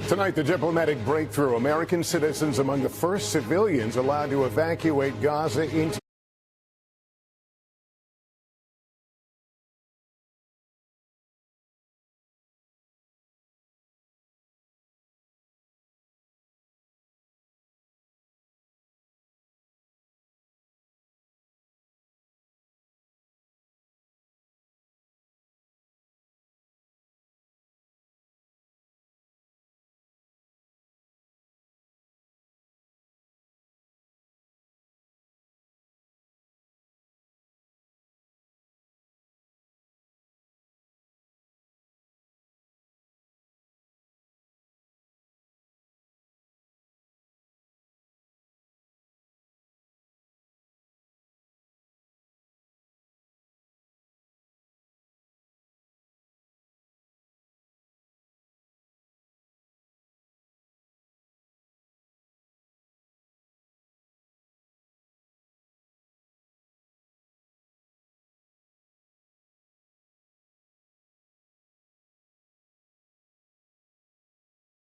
Tonight, the diplomatic breakthrough. American citizens among the first civilians allowed to evacuate Gaza into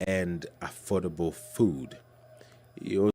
and affordable food. You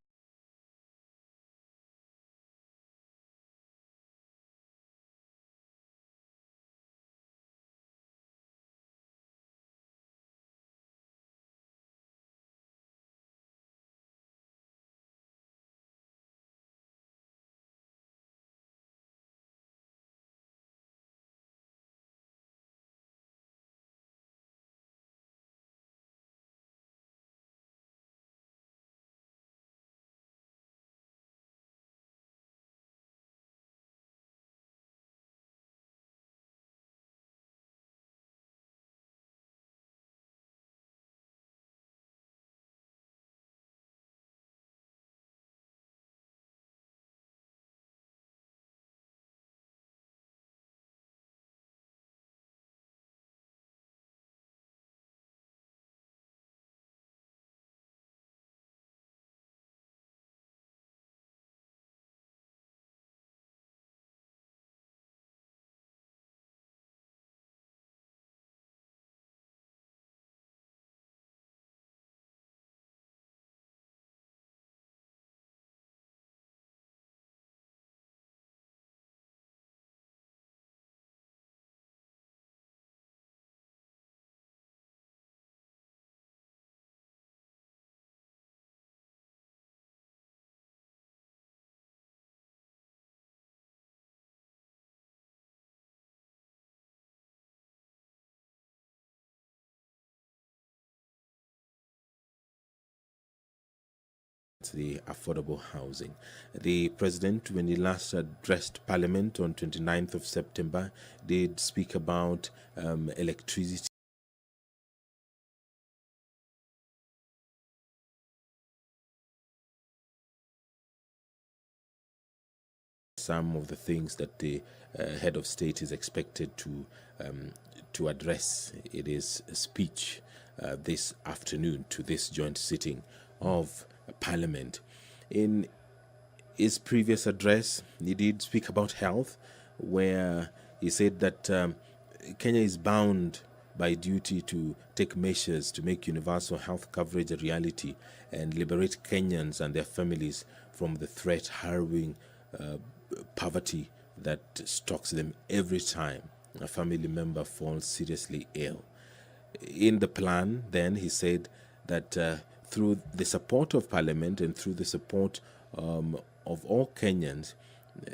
the affordable housing. The president, when he last addressed Parliament on 29th of September, did speak about electricity. Some of the things that the head of state is expected to address in his speech this afternoon to this joint sitting of Parliament. In his previous address, he did speak about health, where he said that Kenya is bound by duty to take measures to make universal health coverage a reality and liberate Kenyans and their families from the threat harrowing poverty that stalks them every time a family member falls seriously ill. In the plan, then, he said that through the support of Parliament and through the support of all Kenyans,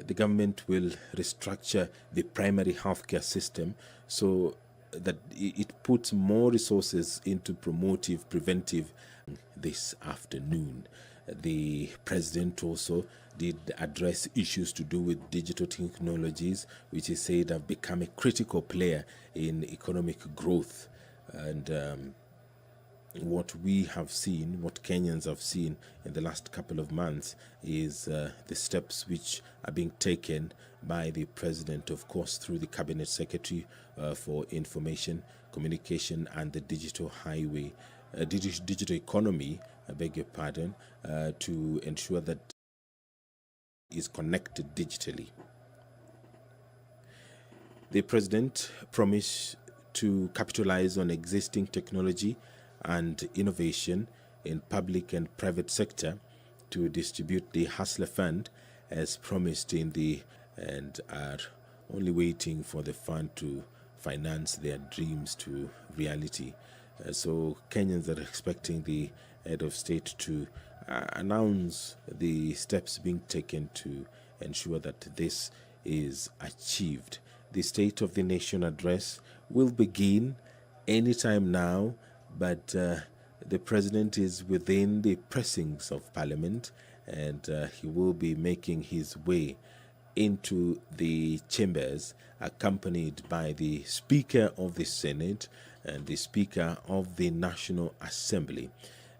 the government will restructure the primary healthcare system so that it puts more resources into preventive. This afternoon, the president also did address issues to do with digital technologies, which he said have become a critical player in economic growth. And what we have seen, what Kenyans have seen in the last couple of months, is the steps which are being taken by the president, of course, through the cabinet secretary for information, communication, and the digital highway, digital economy, I beg your pardon, to ensure that is connected digitally. The president promised to capitalize on existing technology and innovation in public and private sector to distribute the Hustler Fund as promised and are only waiting for the fund to finance their dreams to reality. So Kenyans are expecting the head of state to announce the steps being taken to ensure that this is achieved. The State of the Nation address will begin anytime now, but the president is within the precincts of Parliament, and he will be making his way into the chambers, accompanied by the Speaker of the Senate and the Speaker of the National Assembly,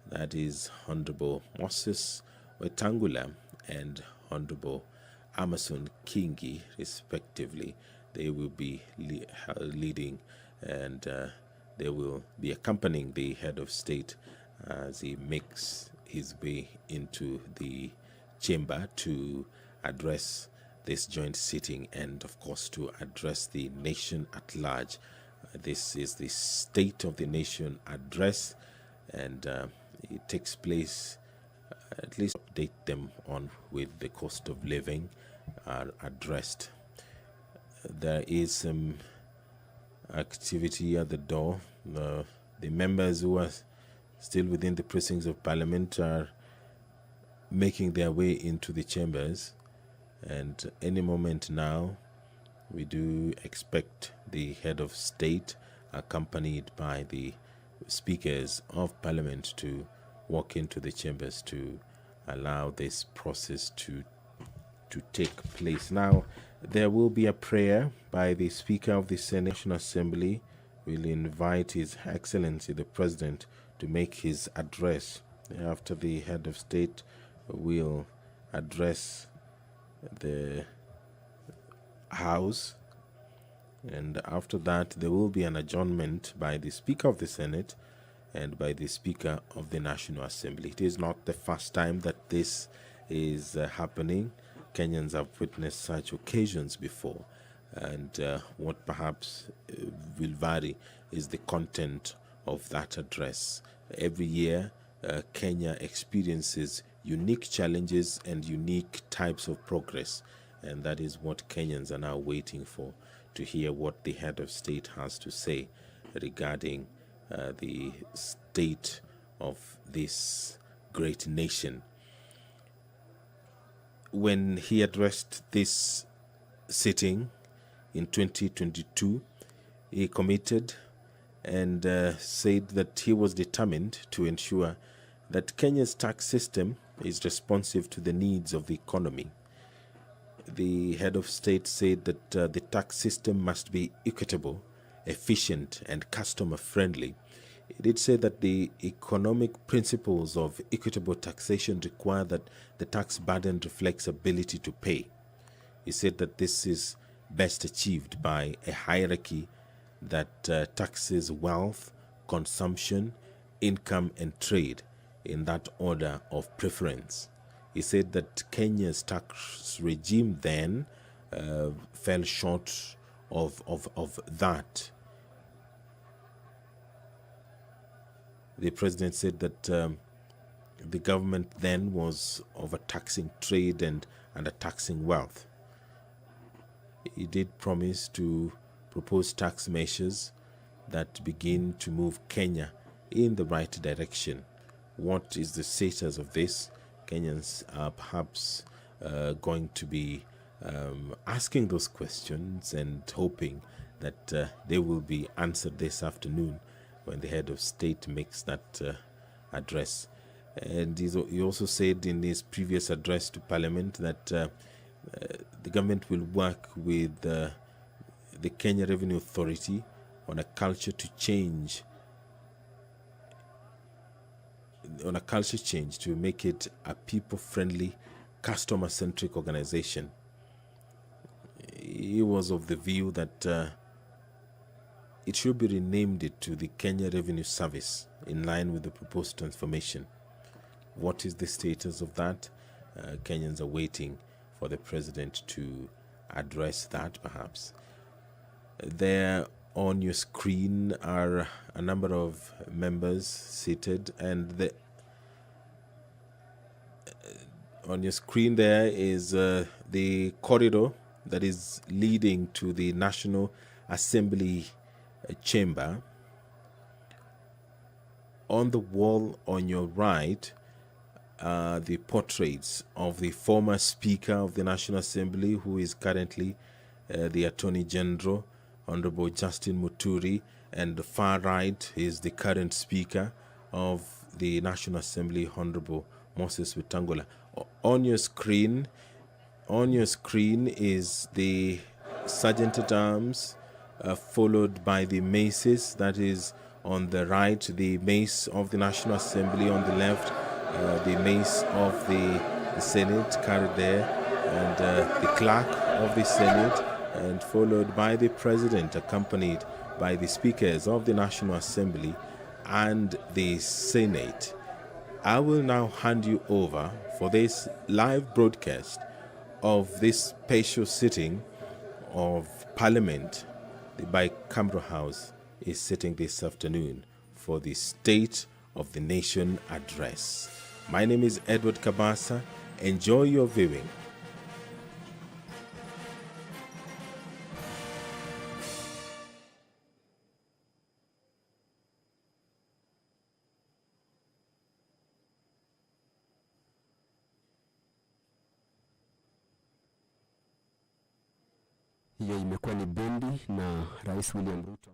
that is Honorable Moses Wetangula and Honorable Amason Kingi, respectively. They will be leading, and they will be accompanying the head of state as he makes his way into the chamber to address this joint sitting and, of course, to address the nation at large. This is the State of the Nation address, and it takes place, at least update them on with the cost of living are addressed. There is some activity at the door. The members who are still within the precincts of Parliament are making their way into the chambers, and any moment now we do expect the head of state, accompanied by the speakers of Parliament, to walk into the chambers to allow this process to take place. Now, there will be a prayer by the Speaker of the Senate National Assembly. We'll invite His Excellency the President to make his address. After the head of state will address the House, and after that there will be an adjournment by the Speaker of the Senate and by the Speaker of the National Assembly. It is not the first time that this is happening. Kenyans have witnessed such occasions before, and what perhaps will vary is the content of that address. Every year, Kenya experiences unique challenges and unique types of progress, and that is what Kenyans are now waiting for, to hear what the head of state has to say regarding the state of this great nation. When he addressed this sitting in 2022, he committed and said that he was determined to ensure that Kenya's tax system is responsive to the needs of the economy. The head of state said that the tax system must be equitable, efficient, and customer-friendly. He did say that the economic principles of equitable taxation require that the tax burden reflects ability to pay. He said that this is best achieved by a hierarchy that taxes wealth, consumption, income, and trade in that order of preference. He said that Kenya's tax regime then fell short of that. The president said that the government then was overtaxing trade and undertaxing wealth. He did promise to propose tax measures that begin to move Kenya in the right direction. What is the status of this? Kenyans are perhaps going to be asking those questions and hoping that they will be answered this afternoon when the head of state makes that address. And he also said in his previous address to Parliament that the government will work with the Kenya Revenue Authority on a culture change to make it a people-friendly, customer-centric organization. He was of the view that it should be renamed to the Kenya Revenue Service in line with the proposed transformation. What is the status of that? Kenyans are waiting for the president to address that, perhaps. There On your screen are a number of members seated, and on your screen there is the corridor that is leading to the National Assembly chamber. On the wall on your right are the portraits of the former Speaker of the National Assembly, who is currently the Attorney General, Honorable Justin Muturi, and the far right is the current Speaker of the National Assembly, Honorable Moses Wetangula. On your screen is the Sergeant at Arms, followed by the maces. That is on the right, the mace of the National Assembly. On the left, the mace of the Senate carried there, and the clerk of the Senate, and followed by the President, accompanied by the speakers of the National Assembly and the Senate. I will now hand you over for this live broadcast of this special sitting of Parliament. The bicameral House is sitting this afternoon for the State of the Nation address. My name is Edward Kabasa. Enjoy your viewing. Hiyo imekuwa ni bendi na Rais William Ruto.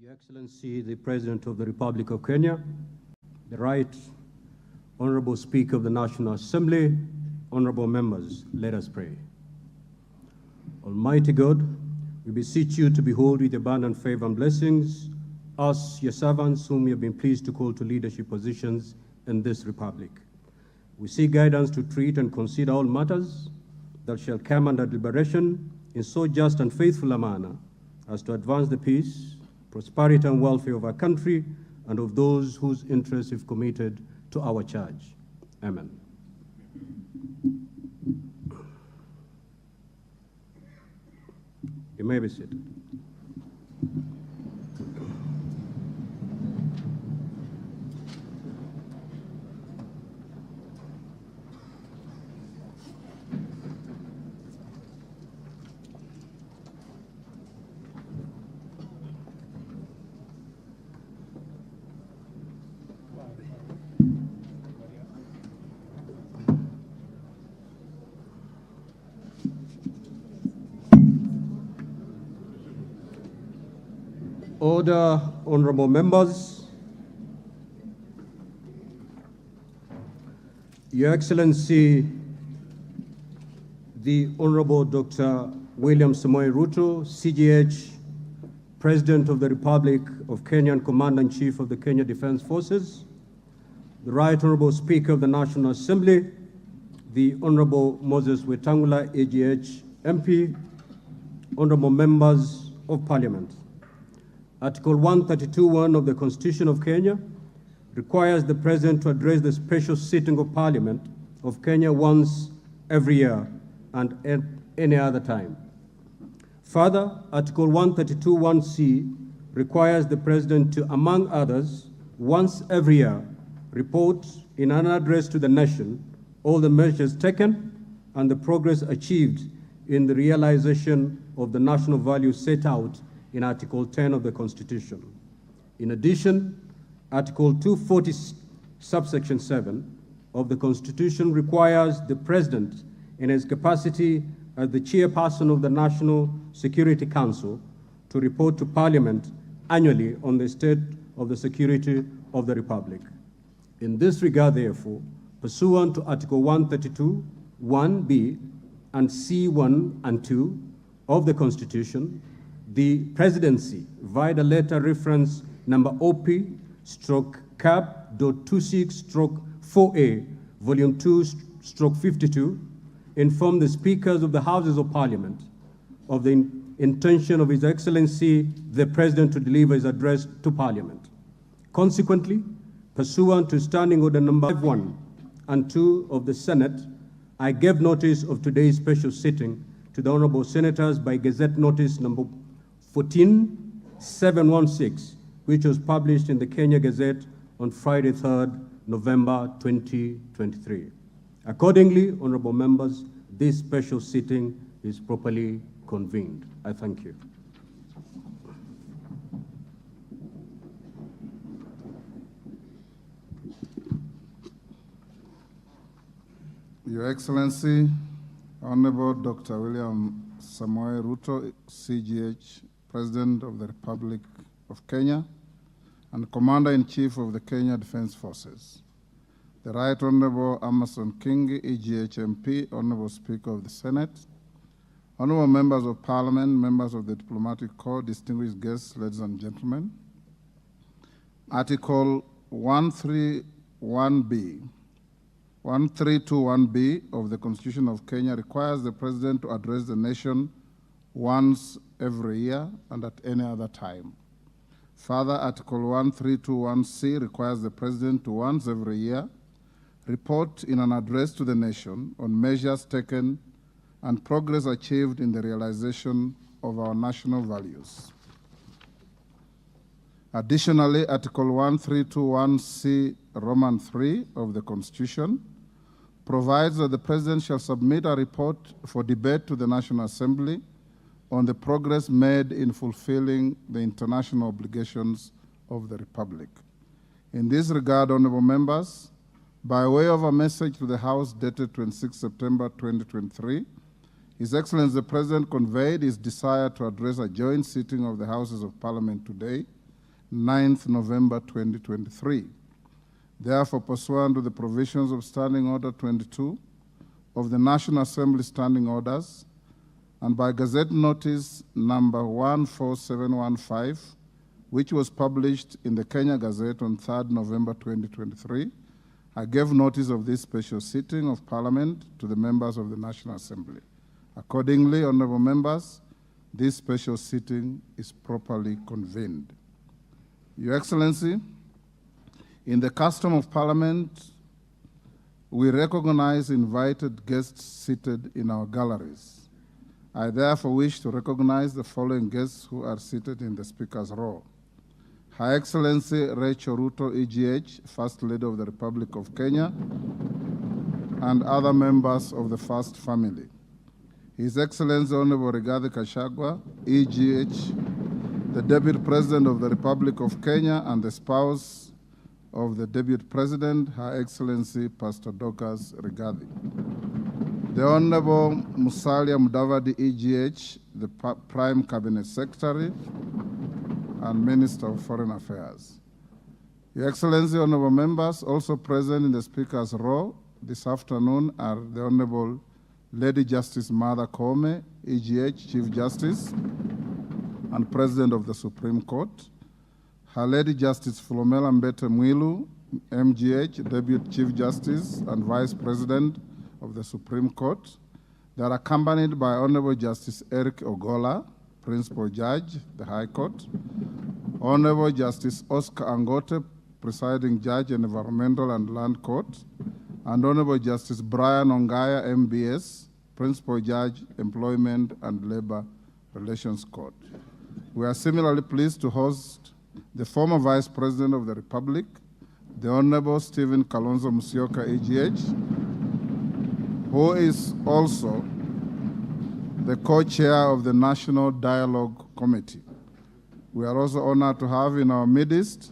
Your Excellency, the President of the Republic of Kenya, the Right Honorable Speaker of the National Assembly, honorable members, let us pray. Almighty God, we beseech you to behold with abundant favor and blessings us, your servants, whom you have been pleased to call to leadership positions in this republic. We seek guidance to treat and consider all matters that shall come under deliberation in so just and faithful a manner as to advance the peace, prosperity, and welfare of our country and of those whose interests we've committed to our charge. Amen. You may be seated. Order, honorable members. Your Excellency, the Honorable Dr. William Samoei Ruto, CGH, President of the Republic of Kenya and Commander-in-Chief of the Kenya Defense Forces, the Right Honorable Speaker of the National Assembly, the Honorable Moses Wetangula, AGH MP, Honorable Members of Parliament. Article 132(1) of the Constitution of Kenya requires the President to address the special sitting of Parliament of Kenya once every year and at any other time. Further, Article 132(1)(c) requires the President to, among others, once every year, report in an address to the nation all the measures taken and the progress achieved in the realization of the national values set out in Article 10 of the Constitution. In addition, Article 240, subsection 7 of the Constitution requires the President, in his capacity as the chairperson of the National Security Council, to report to Parliament annually on the state of the security of the Republic. In this regard, therefore, pursuant to Article 132(1)(b) and C1 and 2 of the Constitution, the Presidency, via the letter reference number OP/CAP.26/4A, Volume 2/52, informed the Speakers of the Houses of Parliament of the intention of His Excellency the President to deliver his address to Parliament. Consequently, pursuant to Standing Order number 1 and 2 of the Senate, I gave notice of today's special sitting to the Honorable Senators by Gazette Notice number 14716, which was published in the Kenya Gazette on Friday, 3rd November 2023. Accordingly, honorable members, this special sitting is properly convened. I thank you. Your Excellency, Honorable Dr. William Samoei Ruto, CGH, President of the Republic of Kenya and Commander-in-Chief of the Kenya Defense Forces, the Right Honorable Amason Kingi, EGH MP, Honorable Speaker of the Senate, Honorable Members of Parliament, members of the Diplomatic Corps, distinguished guests, ladies and gentlemen. Article 132(1)(b) of the Constitution of Kenya requires the President to address the nation once every year and at any other time. Further, Article 132(1)(c) requires the President to once every year report in an address to the nation on measures taken and progress achieved in the realization of our national values. Additionally, Article 132(1)(c) Roman 3 of the Constitution provides that the President shall submit a report for debate to the National Assembly on the progress made in fulfilling the international obligations of the Republic. In this regard, honorable members, by way of a message to the House dated 26 September 2023, His Excellency the President conveyed his desire to address a joint sitting of the Houses of Parliament today, 9th November 2023. Therefore, pursuant to the provisions of Standing Order 22 of the National Assembly Standing Orders, and by Gazette Notice number 14715, which was published in the Kenya Gazette on 3rd November 2023, I gave notice of this special sitting of Parliament to the members of the National Assembly. Accordingly, honorable members, this special sitting is properly convened. Your Excellency, in the custom of Parliament, we recognize invited guests seated in our galleries. I therefore wish to recognize the following guests who are seated in the Speaker's row. Her Excellency Rachel Ruto, EGH, First Lady of the Republic of Kenya, and other members of the First Family. His Excellency Honorable Rigathi Gachagua, EGH, the Deputy President of the Republic of Kenya and the spouse of the Deputy President, Her Excellency Pastor Dorcas Rigathi. The Honorable Musalia Mudavadi, EGH, the Prime Cabinet Secretary and Minister of Foreign Affairs. Your Excellency, honorable members, also present in the Speaker's row this afternoon are the Honorable Lady Justice Martha Koome, EGH Chief Justice and President of the Supreme Court, Her Lady Justice Philomena Mbete Mwilu, MGH, Deputy Chief Justice and Vice President of the Supreme Court. They are accompanied by Honorable Justice Eric Ogola, Principal Judge, the High Court, Honorable Justice Oscar Angote, Presiding Judge in Environmental and Land Court, and Honorable Justice Brian Ongaya, MBS, Principal Judge, Employment and Labor Relations Court. We are similarly pleased to host the former Vice President of the Republic, the Honorable Stephen Kalonzo Musyoka, EGH, who is also the co-chair of the National Dialogue Committee. We are also honored to have in our midst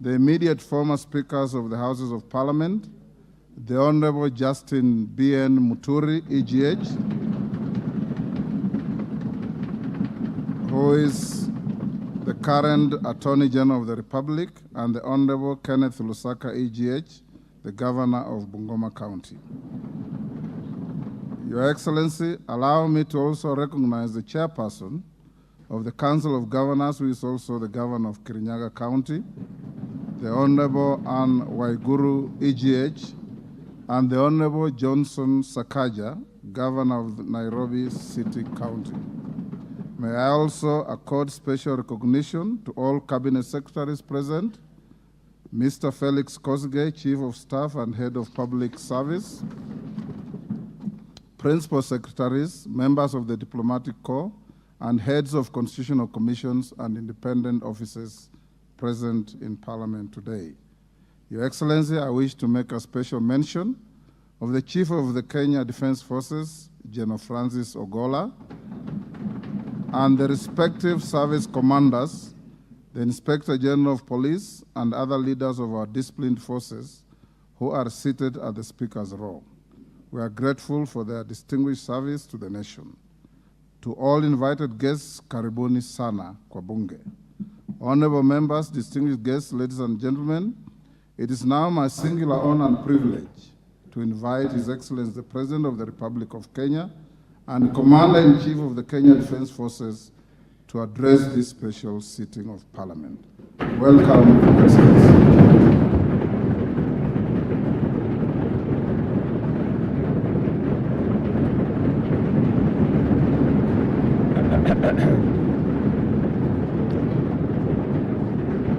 the immediate former speakers of the Houses of Parliament, the Honorable Justin B.N. Muturi, EGH, who is the current Attorney General of the Republic, and the Honorable Kenneth Lusaka, EGH, the Governor of Bungoma County. Your Excellency, allow me to also recognize the chairperson of the Council of Governors, who is also the Governor of Kirinyaga County, the Honorable Anne Waiguru, EGH, and the Honorable Johnson Sakaja, Governor of Nairobi City County. May I also accord special recognition to all Cabinet Secretaries present, Mr. Felix Kosgei, Chief of Staff and Head of Public Service, Principal Secretaries, members of the Diplomatic Corps, and heads of constitutional commissions and independent offices present in Parliament today. Your Excellency, I wish to make a special mention of the Chief of the Kenya Defense Forces, General Francis Ogola, and the respective service commanders, the Inspector General of Police, and other leaders of our disciplined forces who are seated at the Speaker's row. We are grateful for their distinguished service to the nation. To all invited guests, karibuni sana kwa bunge. Honorable members, distinguished guests, ladies and gentlemen, it is now my singular honor and privilege to invite His Excellency the President of the Republic of Kenya and Commander-in-Chief of the Kenya Defense Forces to address this special sitting of Parliament. Welcome, Your Excellency.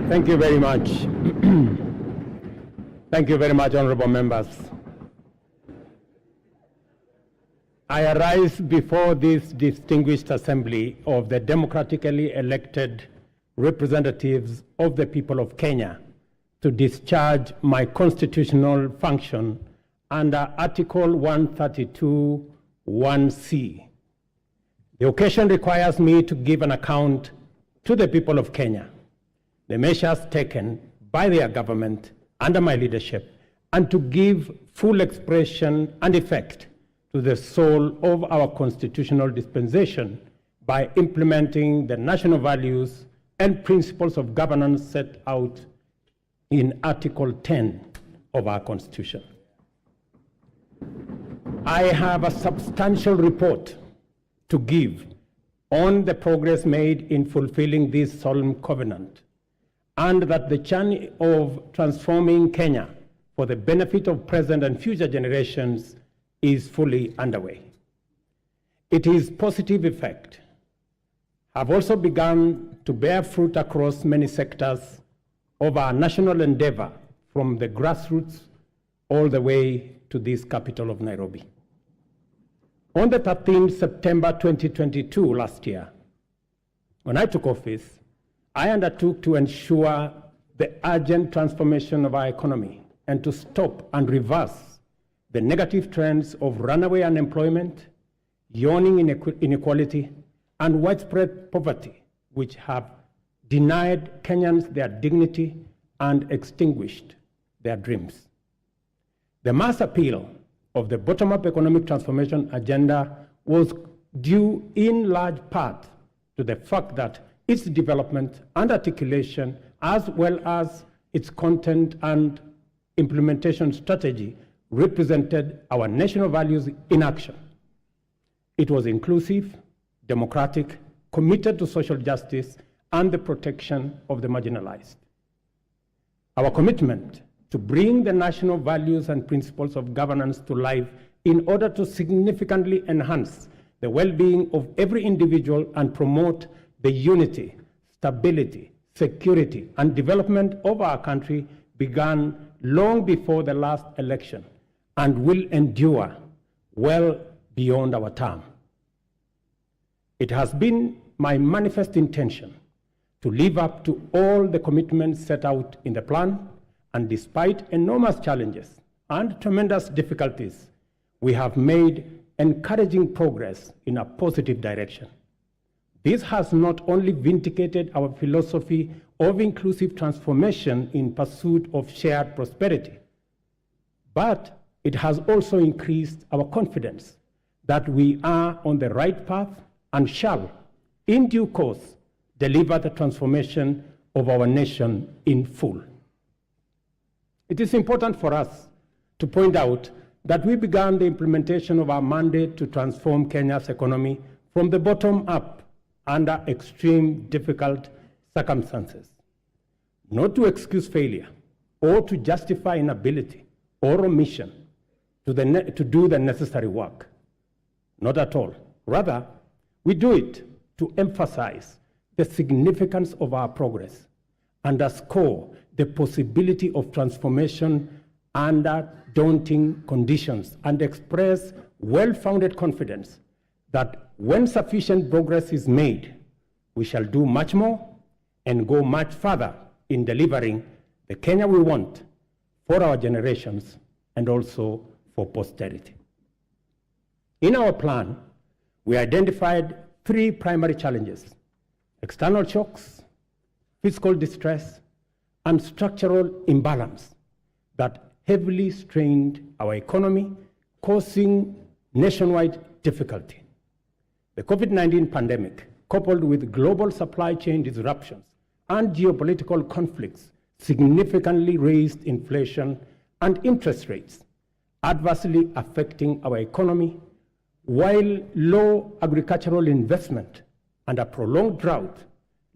Thank you very much. Thank you very much, honorable members. I arise before this distinguished assembly of the democratically elected representatives of the people of Kenya to discharge my constitutional function under Article 132(1)(c). The occasion requires me to give an account to the people of Kenya, the measures taken by their government under my leadership, and to give full expression and effect to the soul of our constitutional dispensation by implementing the national values and principles of governance set out in Article 10 of our Constitution. I have a substantial report to give on the progress made in fulfilling this solemn covenant, and that the journey of transforming Kenya for the benefit of present and future generations is fully underway. Its positive effect have also begun to bear fruit across many sectors of our national endeavor, from the grassroots all the way to this capital of Nairobi. On the 13th September 2022, last year, when I took office, I undertook to ensure the urgent transformation of our economy and to stop and reverse the negative trends of runaway unemployment, yawning inequality, and widespread poverty, which have denied Kenyans their dignity and extinguished their dreams. The mass appeal of the bottom-up economic transformation agenda was due in large part to the fact that its development and articulation, as well as its content and implementation strategy, represented our national values in action. It was inclusive, democratic, committed to social justice and the protection of the marginalized. Our commitment to bring the national values and principles of governance to life in order to significantly enhance the well-being of every individual and promote the unity, stability, security, and development of our country began long before the last election and will endure well beyond our term. It has been my manifest intention to live up to all the commitments set out in the plan, and despite enormous challenges and tremendous difficulties, we have made encouraging progress in a positive direction. This has not only vindicated our philosophy of inclusive transformation in pursuit of shared prosperity, but it has also increased our confidence that we are on the right path and shall, in due course, deliver the transformation of our nation in full. It is important for us to point out that we began the implementation of our mandate to transform Kenya's economy from the bottom up under extreme difficult circumstances, not to excuse failure or to justify inability or omission to do the necessary work. Not at all. Rather, we do it to emphasize the significance of our progress, underscore the possibility of transformation under daunting conditions, and express well-founded confidence that when sufficient progress is made, we shall do much more and go much further in delivering the Kenya we want for our generations and also for posterity. In our plan, we identified 3 primary challenges: external shocks, fiscal distress, and structural imbalance that heavily strained our economy, causing nationwide difficulty. The COVID-19 pandemic, coupled with global supply chain disruptions and geopolitical conflicts, significantly raised inflation and interest rates, adversely affecting our economy, while low agricultural investment and a prolonged drought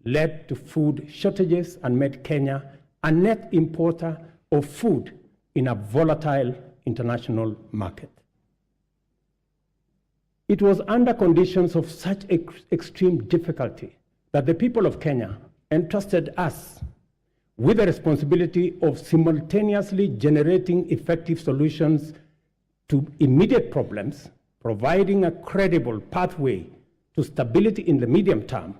led to food shortages and made Kenya a net importer of food in a volatile international market. It was under conditions of such extreme difficulty that the people of Kenya entrusted us with the responsibility of simultaneously generating effective solutions to immediate problems, providing a credible pathway to stability in the medium term,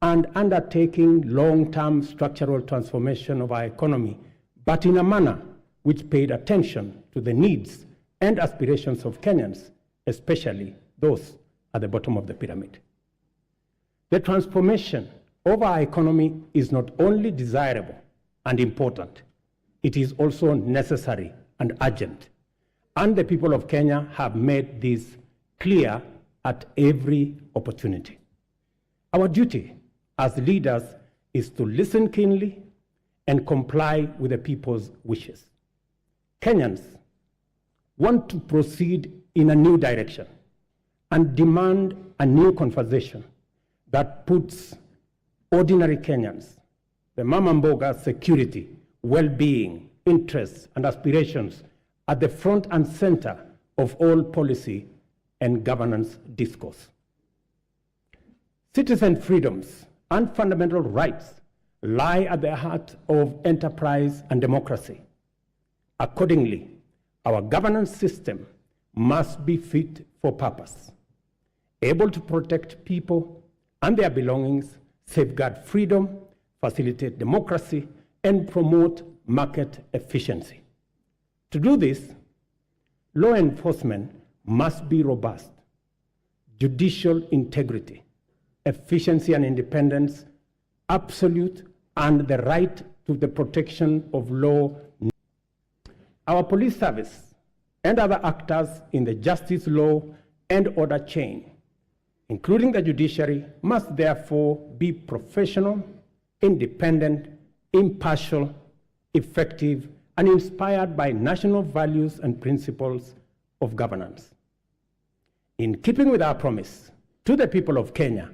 and undertaking long-term structural transformation of our economy, but in a manner which paid attention to the needs and aspirations of Kenyans, especially those at the bottom of the pyramid. The transformation of our economy is not only desirable and important, it is also necessary and urgent. And the people of Kenya have made this clear at every opportunity. Our duty as leaders is to listen keenly and comply with the people's wishes. Kenyans want to proceed in a new direction and demand a new conversation that puts ordinary Kenyans, the mama mboga's security, well-being, interests, and aspirations at the front and center of all policy and governance discourse. Citizen freedoms and fundamental rights lie at the heart of enterprise and democracy. Accordingly, our governance system must be fit for purpose, able to protect people and their belongings, safeguard freedom, facilitate democracy, and promote market efficiency. To do this, law enforcement must be robust, judicial integrity, efficiency and independence, absolute, and the right to the protection of law. Our police service and other actors in the justice, law, and order chain, including the judiciary, must therefore be professional, independent, impartial, effective, and inspired by national values and principles of governance. In keeping with our promise to the people of Kenya,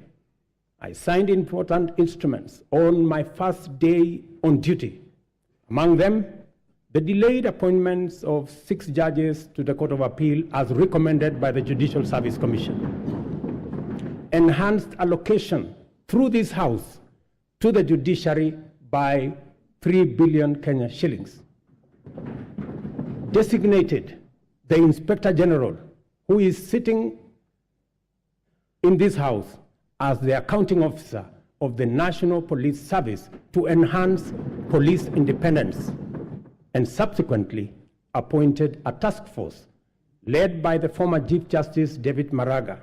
I signed important instruments on my first day on duty. Among them, the delayed appointments of 6 judges to the Court of Appeal as recommended by the Judicial Service Commission. Enhanced allocation through this House to the judiciary by 3 billion Kenya shillings. Designated the Inspector General, who is sitting in this House as the accounting officer of the National Police Service to enhance police independence, and subsequently appointed a task force led by the former Chief Justice David Maraga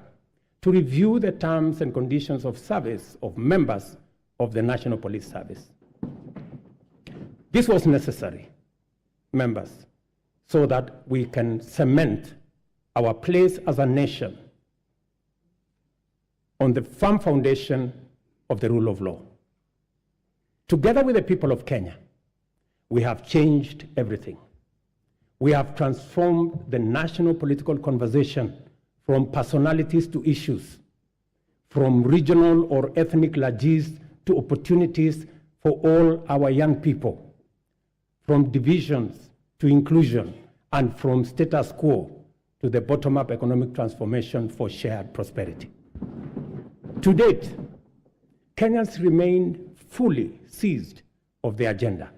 to review the terms and conditions of service of members of the National Police Service. This was necessary, members, so that we can cement our place as a nation on the firm foundation of the rule of law. Together with the people of Kenya, we have changed everything. We have transformed the national political conversation from personalities to issues, from regional or ethnic largesse to opportunities for all our young people, from divisions to inclusion, and from status quo to the bottom-up economic transformation for shared prosperity. To date, Kenyans remain fully seized of the agenda,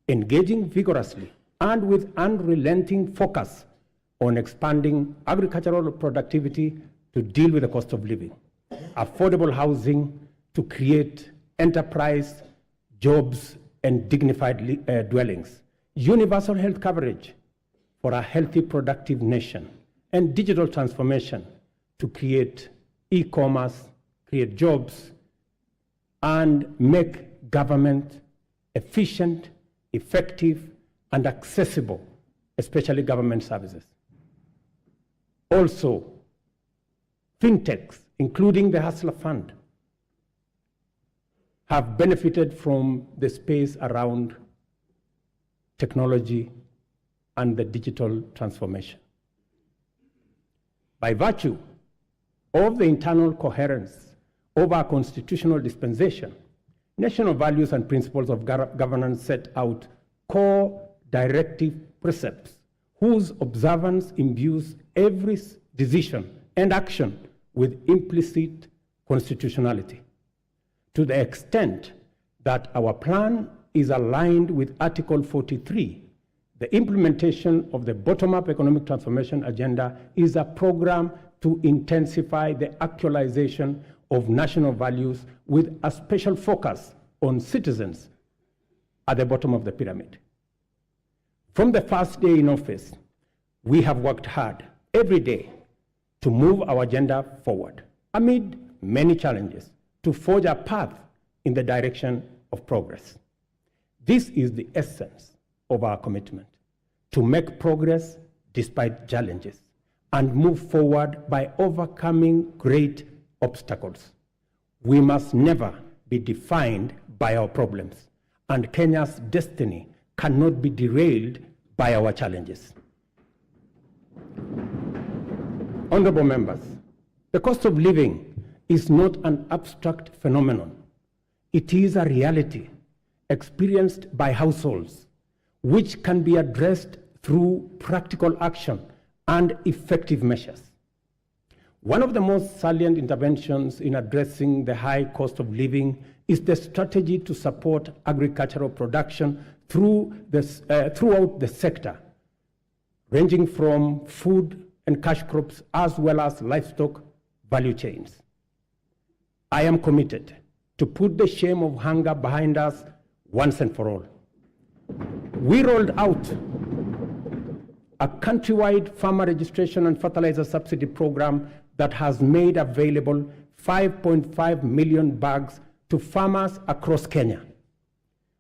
engaging vigorously and with unrelenting focus on expanding agricultural productivity to deal with the cost of living, affordable housing to create enterprise, jobs, and dignified dwellings, universal health coverage for a healthy, productive nation, and digital transformation to create e-commerce, create jobs, and make government efficient, effective, and accessible, especially government services. Also, fintechs, including the Hustler Fund, have benefited from the space around technology and the digital transformation. By virtue of the internal coherence of our constitutional dispensation, national values and principles of governance set out core directive precepts whose observance imbues every decision and action with implicit constitutionality. To the extent that our plan is aligned with Article 43, the implementation of the bottom-up economic transformation agenda is a program to intensify the actualization of national values with a special focus on citizens at the bottom of the pyramid. From the first day in office, we have worked hard every day to move our agenda forward amid many challenges to forge a path in the direction of progress. This is the essence of our commitment, to make progress despite challenges and move forward by overcoming great obstacles. We must never be defined by our problems, and Kenya's destiny cannot be derailed by our challenges. Honorable members, the cost of living is not an abstract phenomenon. It is a reality experienced by households, which can be addressed through practical action and effective measures. One of the most salient interventions in addressing the high cost of living is the strategy to support agricultural production throughout the sector, ranging from food and cash crops as well as livestock value chains. I am committed to put the shame of hunger behind us once and for all. We rolled out a countrywide farmer registration and fertilizer subsidy program that has made available 5.5 million bags to farmers across Kenya.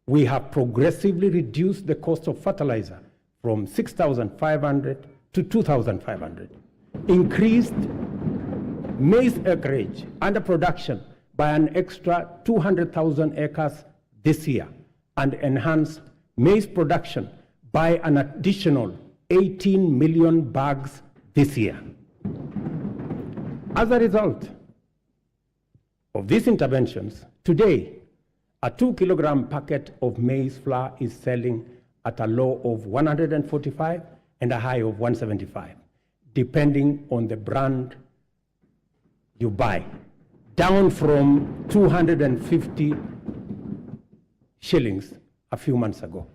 We have progressively reduced the cost of fertilizer from 6,500 to 2,500, increased maize acreage under production by an extra 200,000 acres this year, and enhanced maize production by an additional 18 million bags this year. As a result of these interventions, today, a 2-kilogram packet of maize flour is selling at a low of 145 and a high of 175, depending on the brand you buy, down from 250 shillings a few months ago.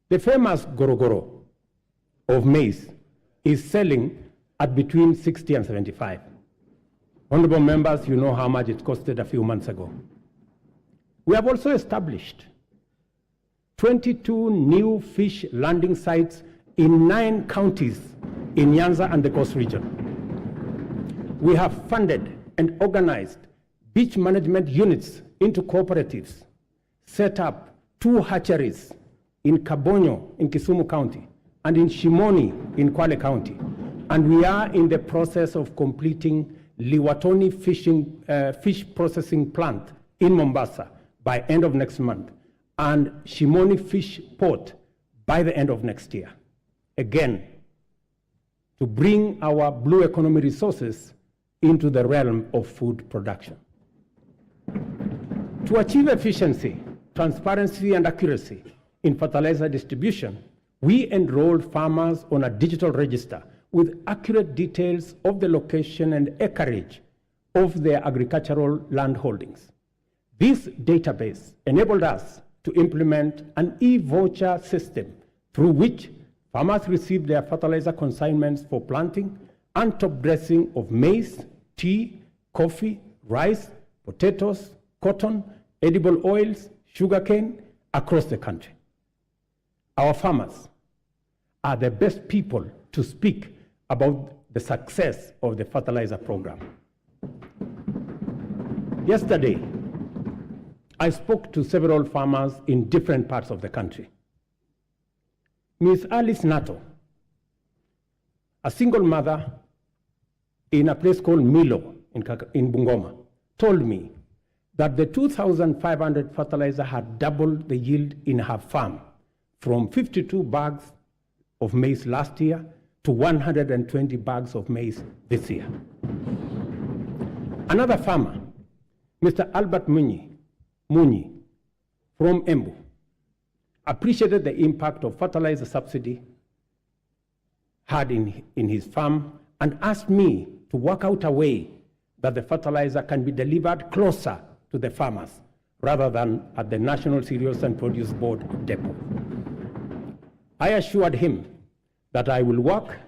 The famous Gorogoro of maize is selling at between 60 and 75. Honorable members, you know how much it costed a few months ago. We have also established 22 new fish landing sites in 9 counties in Nyanza and the Coast region. We have funded and organized beach management units into cooperatives, set up 2 hatcheries in Kabonyo in Kisumu County and in Shimoni in Kwale County. And we are in the process of completing Liwatoni fish processing plant in Mombasa by end of next month, and Shimoni Fish Port by the end of next year. Again, to bring our blue economy resources into the realm of food production. To achieve efficiency, transparency, and accuracy in fertilizer distribution, we enrolled farmers on a digital register with accurate details of the location and acreage of their agricultural land holdings. This database enabled us to implement an e-voucher system through which farmers receive their fertilizer consignments for planting and top dressing of maize, tea, coffee, rice, potatoes, cotton, edible oils, sugarcane across the country. Our farmers are the best people to speak about the success of the fertilizer program. Yesterday, I spoke to several farmers in different parts of the country. Ms. Alice Nato, a single mother in a place called Milo in Bungoma, told me that the 2,500 fertilizer had doubled the yield in her farm from 52 bags of maize last year to 120 bags of maize this year. Another farmer, Mr. Albert Munyi from Embu, appreciated the impact of fertilizer subsidy had in his farm and asked me to work out a way that the fertilizer can be delivered closer to the farmers rather than at the National Cereals and Produce Board depot. I assured him that I will work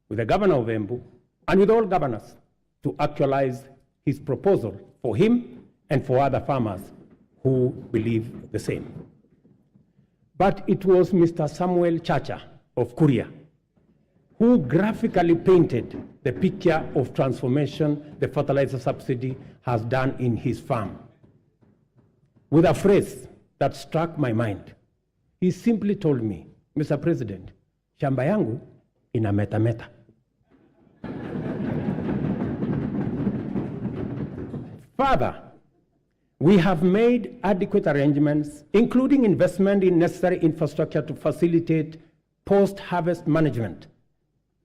with the governor of Embu and with all governors to actualize his proposal for him and for other farmers who believe the same. But it was Mr. Samuel Chacha of Kuria who graphically painted the picture of transformation the fertilizer subsidy has done in his farm. With a phrase that struck my mind, he simply told me, Mr. President, shamba yangu ina meta. Further, we have made adequate arrangements, including investment in necessary infrastructure to facilitate post-harvest management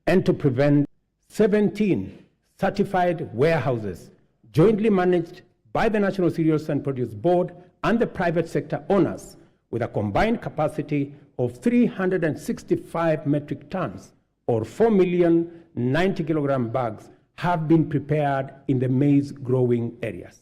and to prevent 17 certified warehouses jointly managed by the National Cereals and Produce Board and the private sector owners with a combined capacity of 365 metric tons or 4,090 kilogram bags have been prepared in the maize growing areas.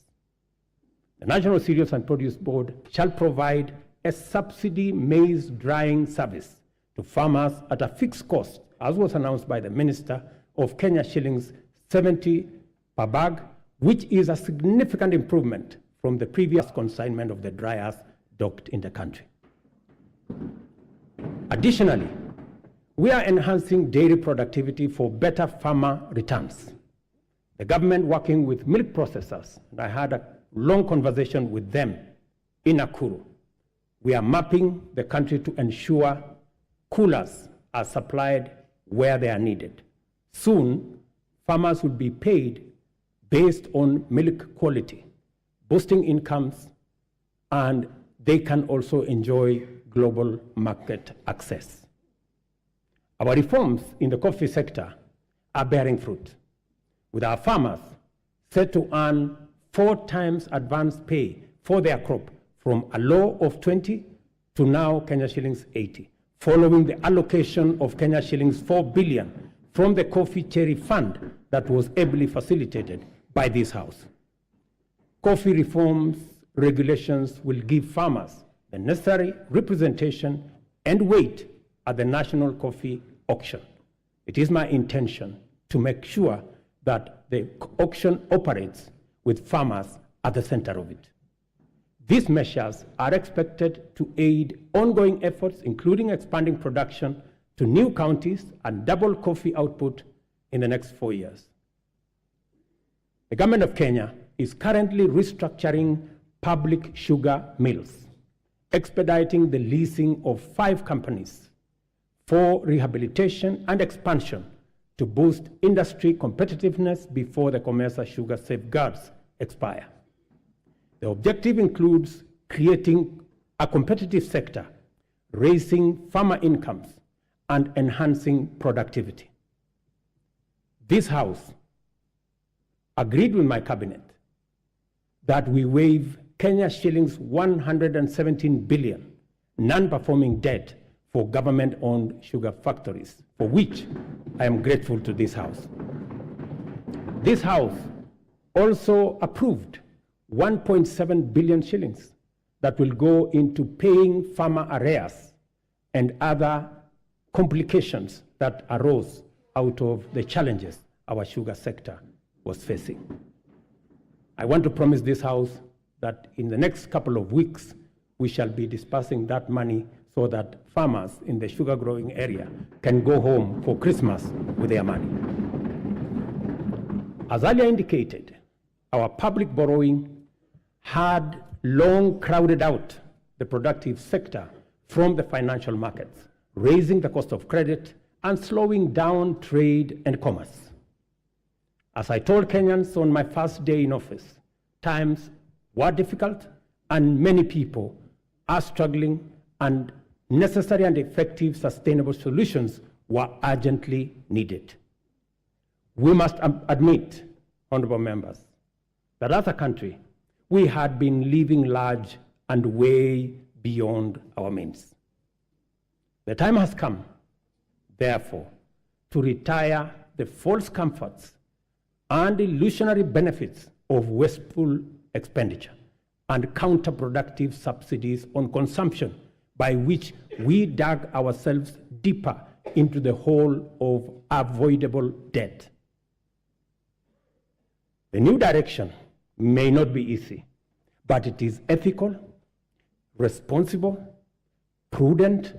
The National Cereals and Produce Board shall provide a subsidy maize drying service to farmers at a fixed cost, as was announced by the Minister, of Kenya shillings 70 per bag, which is a significant improvement from the previous consignment of the dryers docked in the country. Additionally, we are enhancing dairy productivity for better farmer returns. The government, working with milk processors, and I had a long conversation with them in Nakuru, we are mapping the country to ensure coolers are supplied where they are needed. Soon, farmers will be paid based on milk quality, boosting incomes, and they can also enjoy global market access. Our reforms in the coffee sector are bearing fruit, with our farmers set to earn 4 times advance pay for their crop from a low of 20 to now Kenya shillings 80, following the allocation of Kenya shillings 4 billion from the Coffee Cherry Fund that was ably facilitated by this House. Coffee reforms regulations will give farmers the necessary representation and weight at the national coffee auction. It is my intention to make sure that the auction operates with farmers at the center of it. These measures are expected to aid ongoing efforts, including expanding production to new counties and double coffee output in the next 4 years. The government of Kenya is currently restructuring public sugar mills, expediting the leasing of 5 companies for rehabilitation and expansion to boost industry competitiveness before the COMESA sugar safeguards expire. The objective includes creating a competitive sector, raising farmer incomes, and enhancing productivity. This House agreed with my cabinet that we waive Kenya shillings 117 billion non-performing debt for government-owned sugar factories, for which I am grateful to this House. This House also approved 1.7 billion shillings that will go into paying farmer arrears and other complications that arose out of the challenges our sugar sector was facing. I want to promise this House that in the next couple of weeks, we shall be dispersing that money so that farmers in the sugar growing area can go home for Christmas with their money. As earlier indicated, our public borrowing had long crowded out the productive sector from the financial markets, raising the cost of credit and slowing down trade and commerce. As I told Kenyans on my first day in office, times were difficult and many people are struggling, and necessary and effective sustainable solutions were urgently needed. We must admit, honorable members, that as a country, we had been living large and way beyond our means. The time has come, therefore, to retire the false comforts and illusionary benefits of wasteful expenditure and counterproductive subsidies on consumption, by which we dug ourselves deeper into the hole of avoidable debt. The new direction may not be easy, but it is ethical, responsible, prudent,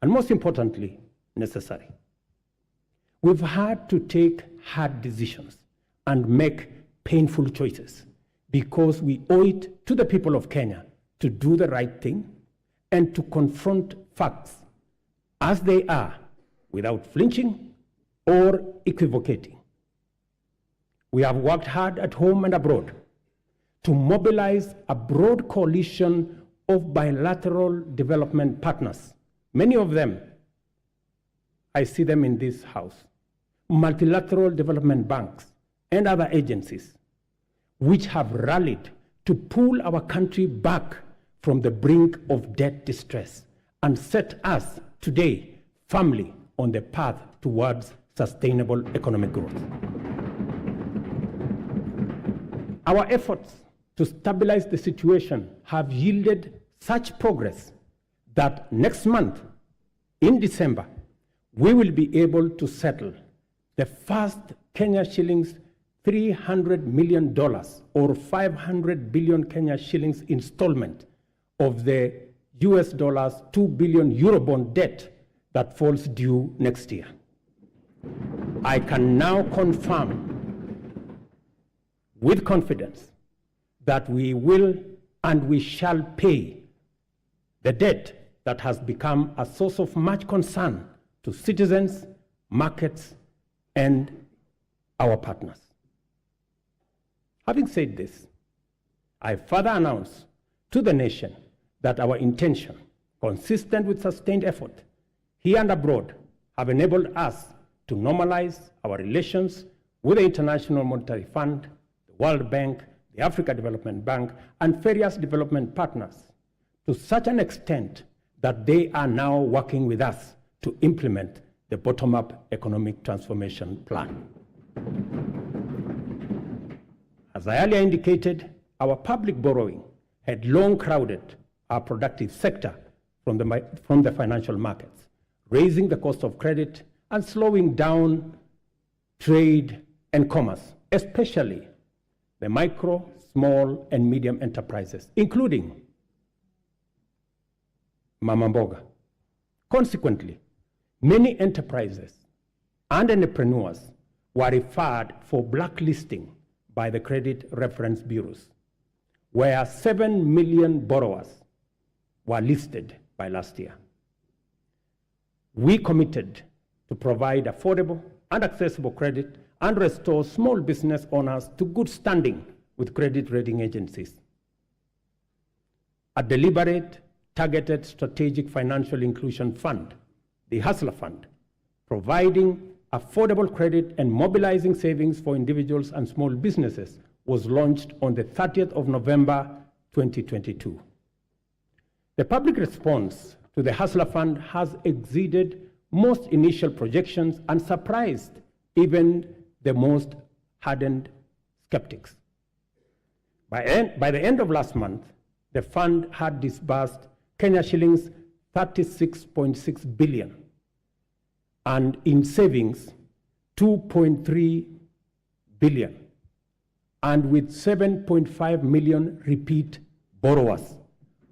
and most importantly, necessary. We've had to take hard decisions and make painful choices because we owe it to the people of Kenya to do the right thing and to confront facts as they are without flinching or equivocating. We have worked hard at home and abroad to mobilize a broad coalition of bilateral development partners. Many of them, I see them in this House, multilateral development banks and other agencies, which have rallied to pull our country back from the brink of debt distress and set us today firmly on the path towards sustainable economic growth. Our efforts to stabilize the situation have yielded such progress that next month, in December, we will be able to settle the first Kenya shillings $300 million or 500 billion Kenya shillings installment of the US dollars 2 billion Eurobond debt that falls due next year. I can now confirm with confidence that we will and we shall pay the debt that has become a source of much concern to citizens, markets, and our partners. Having said this, I further announce to the nation that our intention consistent with sustained effort, here and abroad, have enabled us to normalize our relations with the International Monetary Fund, the World Bank, the Africa Development Bank, and various development partners to such an extent that they are now working with us to implement the bottom-up economic transformation plan. As I earlier indicated, our public borrowing had long crowded our productive sector from the financial markets, raising the cost of credit and slowing down trade and commerce, especially the micro, small, and medium enterprises, including Mama Mboga. Consequently, many enterprises and entrepreneurs were referred for blacklisting by the credit reference bureaus, where 7 million borrowers were listed by last year. We committed to provide affordable and accessible credit and restore small business owners to good standing with credit rating agencies. A deliberate, targeted strategic financial inclusion fund, the Hustler Fund, providing affordable credit and mobilizing savings for individuals and small businesses, was launched on the 30th of November 2022. The public response to the Hustler Fund has exceeded most initial projections and surprised even the most hardened skeptics. By the end of last month, the fund had disbursed Kenya shillings 36.6 billion, and in savings 2.3 billion, and with 7.5 million repeat borrowers,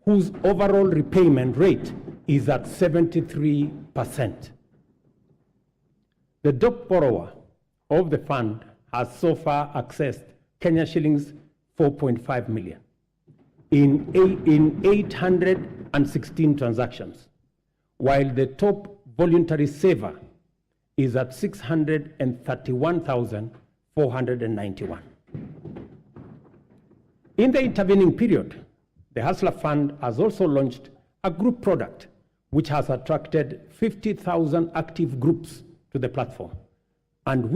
whose overall repayment rate is at 73%. The top borrower of the fund has so far accessed Kenya shillings 4.5 million in 816 transactions, while the top voluntary saver is at 631,491. In the intervening period, the Hustler Fund has also launched a group product which has attracted 50,000 active groups to the platform, and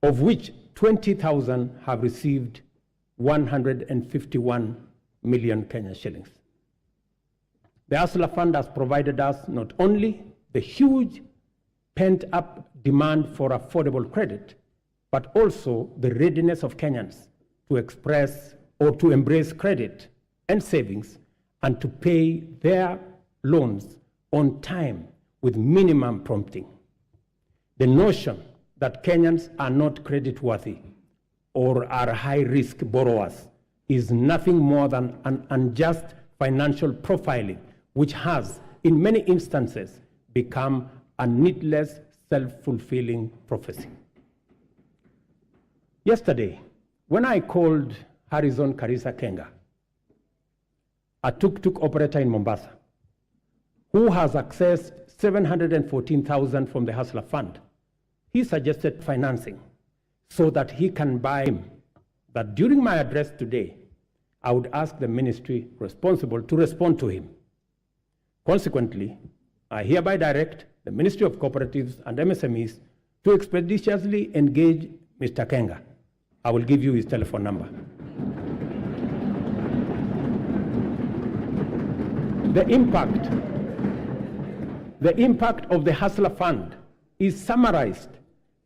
of which 20,000 have received 151 million Kenya shillings. The Hustler Fund has provided us not only the huge pent-up demand for affordable credit, but also the readiness of Kenyans to express or to embrace credit and savings and to pay their loans on time with minimum prompting. The notion that Kenyans are not creditworthy or are high-risk borrowers is nothing more than an unjust financial profiling, which has, in many instances, become a needless, self-fulfilling prophecy. Yesterday, when I called Harrison Karisa Kenga, a tuk-tuk operator in Mombasa, who has accessed 714,000 from the Hustler Fund, he suggested financing so that he can buy him. That during my address today, I would ask the ministry responsible to respond to him. Consequently, I hereby direct the Ministry of Cooperatives and MSMEs to expeditiously engage Mr. Kenga. I will give you his telephone number. The impact of the Hustler Fund is summarized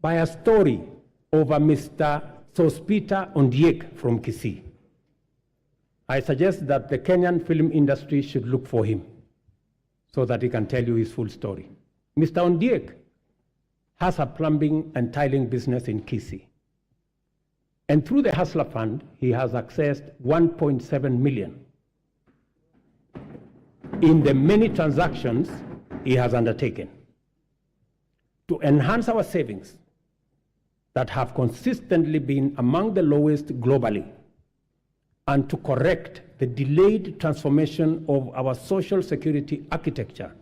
by a story of a Mr. Sospita Ondiek from Kisii. I suggest that the Kenyan film industry should look for him so that he can tell you his full story. Mr. Ondiek has a plumbing and tiling business in Kisii. And through the Hustler Fund, he has accessed 1.7 million in the many transactions he has undertaken to enhance our savings that have consistently been among the lowest globally, and to correct the delayed transformation of our social security architecture.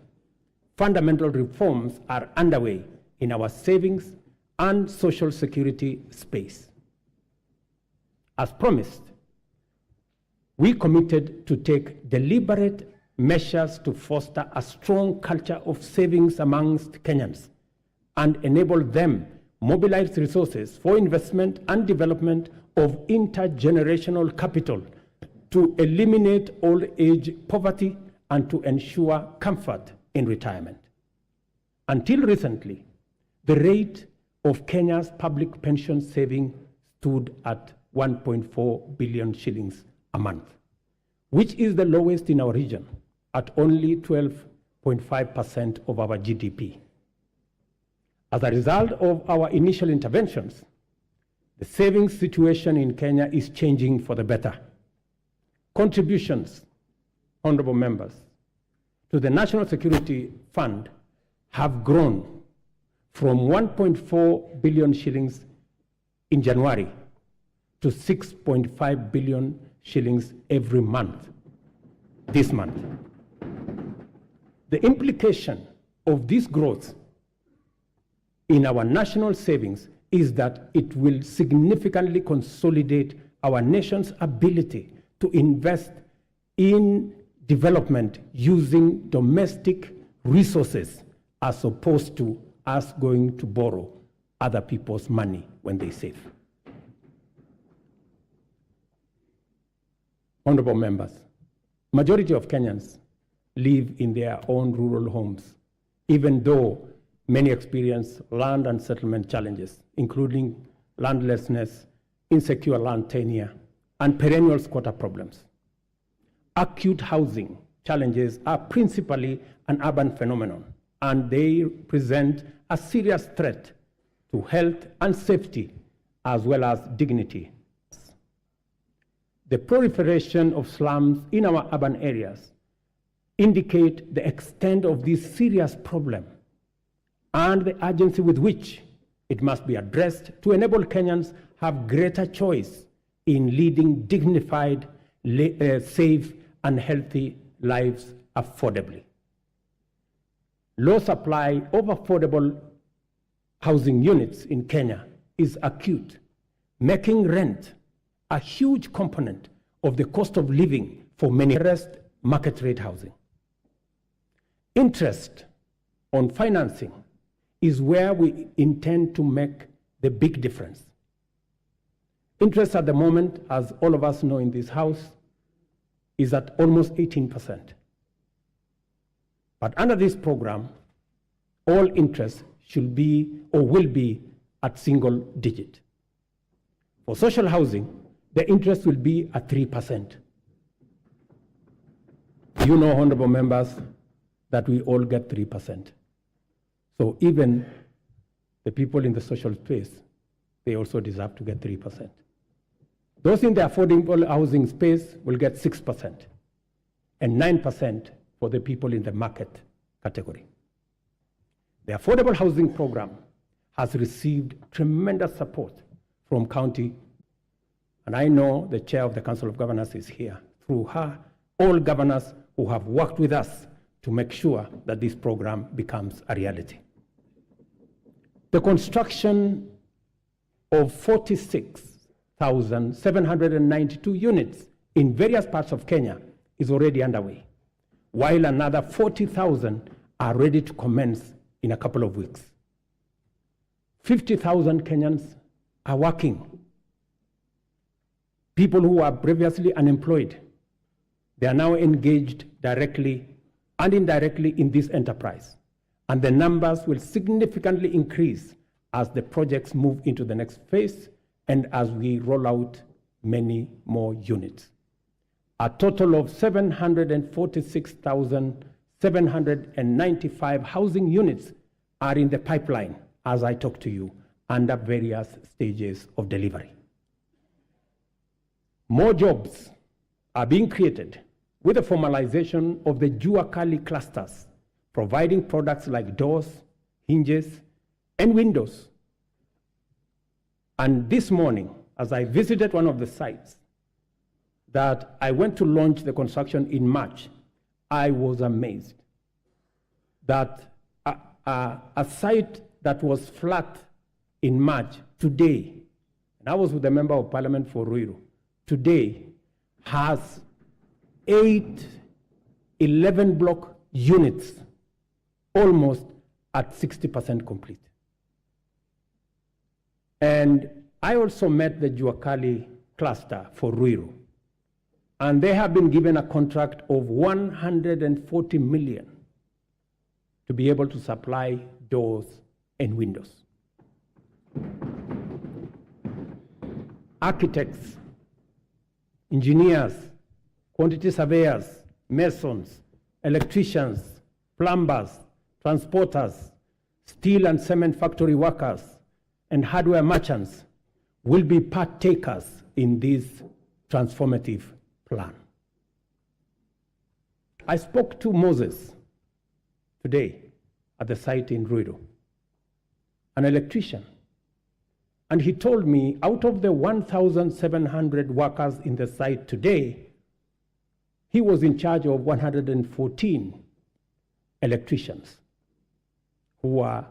Fundamental reforms are underway in our savings and social security space. As promised, we committed to take deliberate measures to foster a strong culture of savings amongst Kenyans and enable them mobilize resources for investment and development of intergenerational capital to eliminate old age poverty and to ensure comfort in retirement. Until recently, the rate of Kenya's public pension saving stood at 1.4 billion shillings a month, which is the lowest in our region at only 12.5% of our GDP. As a result of our initial interventions, the savings situation in Kenya is changing for the better. Contributions, honorable members, to the National Security Fund have grown from 1.4 billion shillings in January to 6.5 billion shillings every month, this month. The implication of this growth in our national savings is that it will significantly consolidate our nation's ability to invest in development using domestic resources as opposed to us going to borrow other people's money when they save. Honorable members, majority of Kenyans live in their own rural homes, even though many experience land and settlement challenges, including landlessness, insecure land tenure, and perennial squatter problems. Acute housing challenges are principally an urban phenomenon, and they present a serious threat to health and safety as well as dignity. The proliferation of slums in our urban areas indicate the extent of this serious problem and the urgency with which it must be addressed to enable Kenyans have greater choice in leading dignified, safe, and healthy lives affordably. Low supply of affordable housing units in Kenya is acute, making rent a huge component of the cost of living for many. Rest market rate housing. Interest on financing is where we intend to make the big difference. Interest at the moment, as all of us know in this house, is at almost 18%. But under this program, all interest should be or will be at single digit. For social housing, the interest will be at 3%. You know, honorable members, that we all get 3%. So even the people in the social space, they also deserve to get 3%. Those in the affordable housing space will get 6%, and 9% for the people in the market category. The affordable housing program has received tremendous support from county, and I know the chair of the Council of Governors is here. Through her, all governors who have worked with us to make sure that this program becomes a reality. The construction of 46,792 units in various parts of Kenya is already underway, while another 40,000 are ready to commence in a couple of weeks. 50,000 Kenyans are working. People who were previously unemployed, they are now engaged directly and indirectly in this enterprise. And the numbers will significantly increase as the projects move into the next phase and as we roll out many more units. A total of 746,795 housing units are in the pipeline as I talk to you, under various stages of delivery. More jobs are being created with the formalization of the Jua Kali clusters, providing products like doors, hinges, and windows. And this morning, as I visited one of the sites that I went to launch the construction in March, I was amazed that a site that was flat in March today, and I was with the Member of Parliament for Ruiru, today has 11 block units, almost at 60% complete. And I also met the Juakali cluster for Ruiru, and they have been given a contract of 140 million to be able to supply doors and windows. Architects, engineers, quantity surveyors, masons, electricians, plumbers, transporters, steel and cement factory workers, and hardware merchants will be partakers in this transformative plan. I spoke to Moses today at the site in Ruiru, an electrician, and he told me out of the 1,700 workers in the site today, he was in charge of 114 electricians who are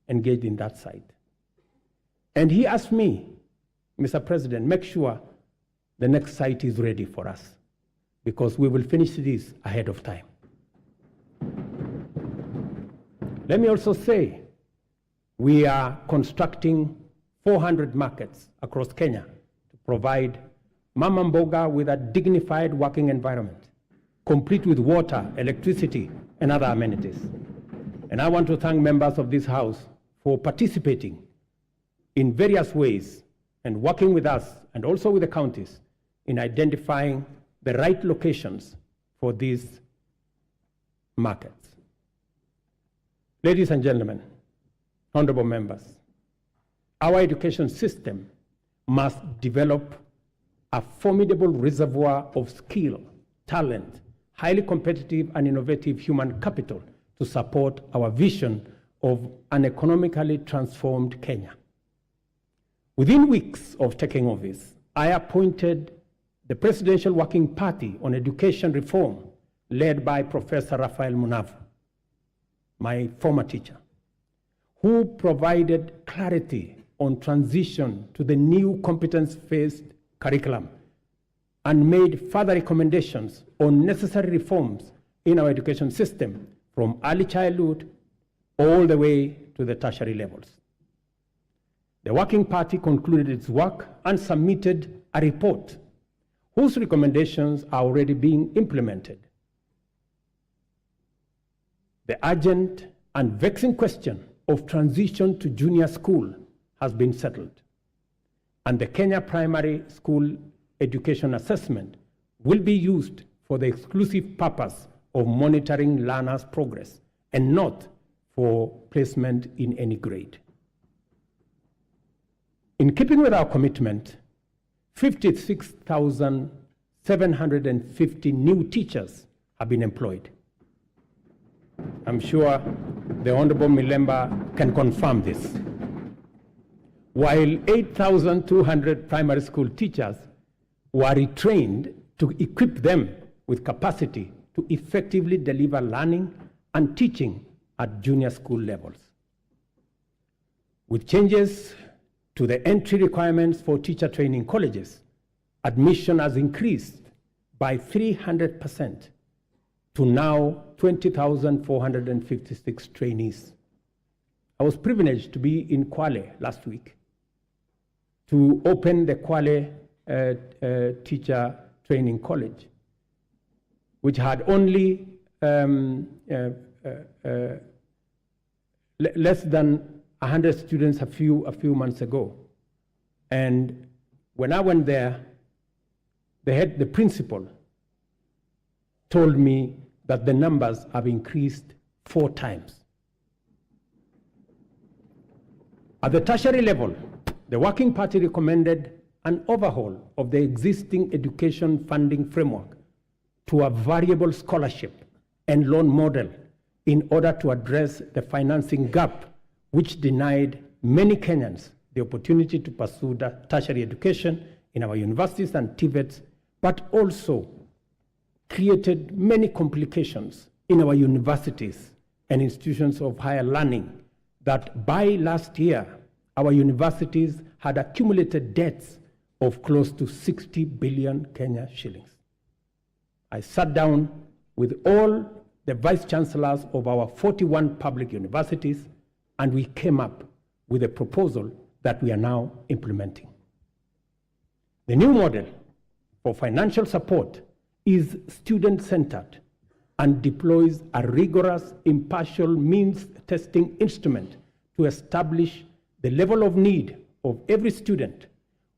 engaged in that site. And he asked me, Mr. President, make sure the next site is ready for us, because we will finish this ahead of time. Let me also say, we are constructing 400 markets across Kenya to provide Mama Mboga with a dignified working environment, complete with water, electricity, and other amenities. And I want to thank members of this House for participating in various ways and working with us and also with the counties in identifying the right locations for these markets. Ladies and gentlemen, honorable members, our education system must develop a formidable reservoir of skill, talent, highly competitive and innovative human capital to support our vision of an economically transformed Kenya. Within weeks of taking office, I appointed the Presidential Working Party on Education Reform, led by Professor Raphael Munavu, my former teacher, who provided clarity on transition to the new competence-based curriculum and made further recommendations on necessary reforms in our education system from early childhood all the way to the tertiary levels. The Working Party concluded its work and submitted a report whose recommendations are already being implemented. The urgent and vexing question of transition to junior school has been settled, and the Kenya Primary School Education Assessment will be used for the exclusive purpose of monitoring learners' progress and not for placement in any grade. In keeping with our commitment, 56,750 new teachers have been employed. I'm sure the Honorable Milemba can confirm this. While 8,200 primary school teachers were retrained to equip them with capacity to effectively deliver learning and teaching at junior school levels. With changes to the entry requirements for teacher training colleges, admission has increased by 300% to now 20,456 trainees. I was privileged to be in Kwale last week to open the Kwale Teacher Training College, which had only less than 100 students a few months ago. And when I went there, the principal told me that the numbers have increased 4 times. At the tertiary level, the Working Party recommended an overhaul of the existing education funding framework to a variable scholarship and loan model in order to address the financing gap which denied many Kenyans the opportunity to pursue tertiary education in our universities and TVETs, but also created many complications in our universities and institutions of higher learning that by last year, our universities had accumulated debts of close to 60 billion Kenya shillings. I sat down with all the vice chancellors of our 41 public universities, and we came up with a proposal that we are now implementing. The new model for financial support is student-centered and deploys a rigorous, impartial means testing instrument to establish the level of need of every student,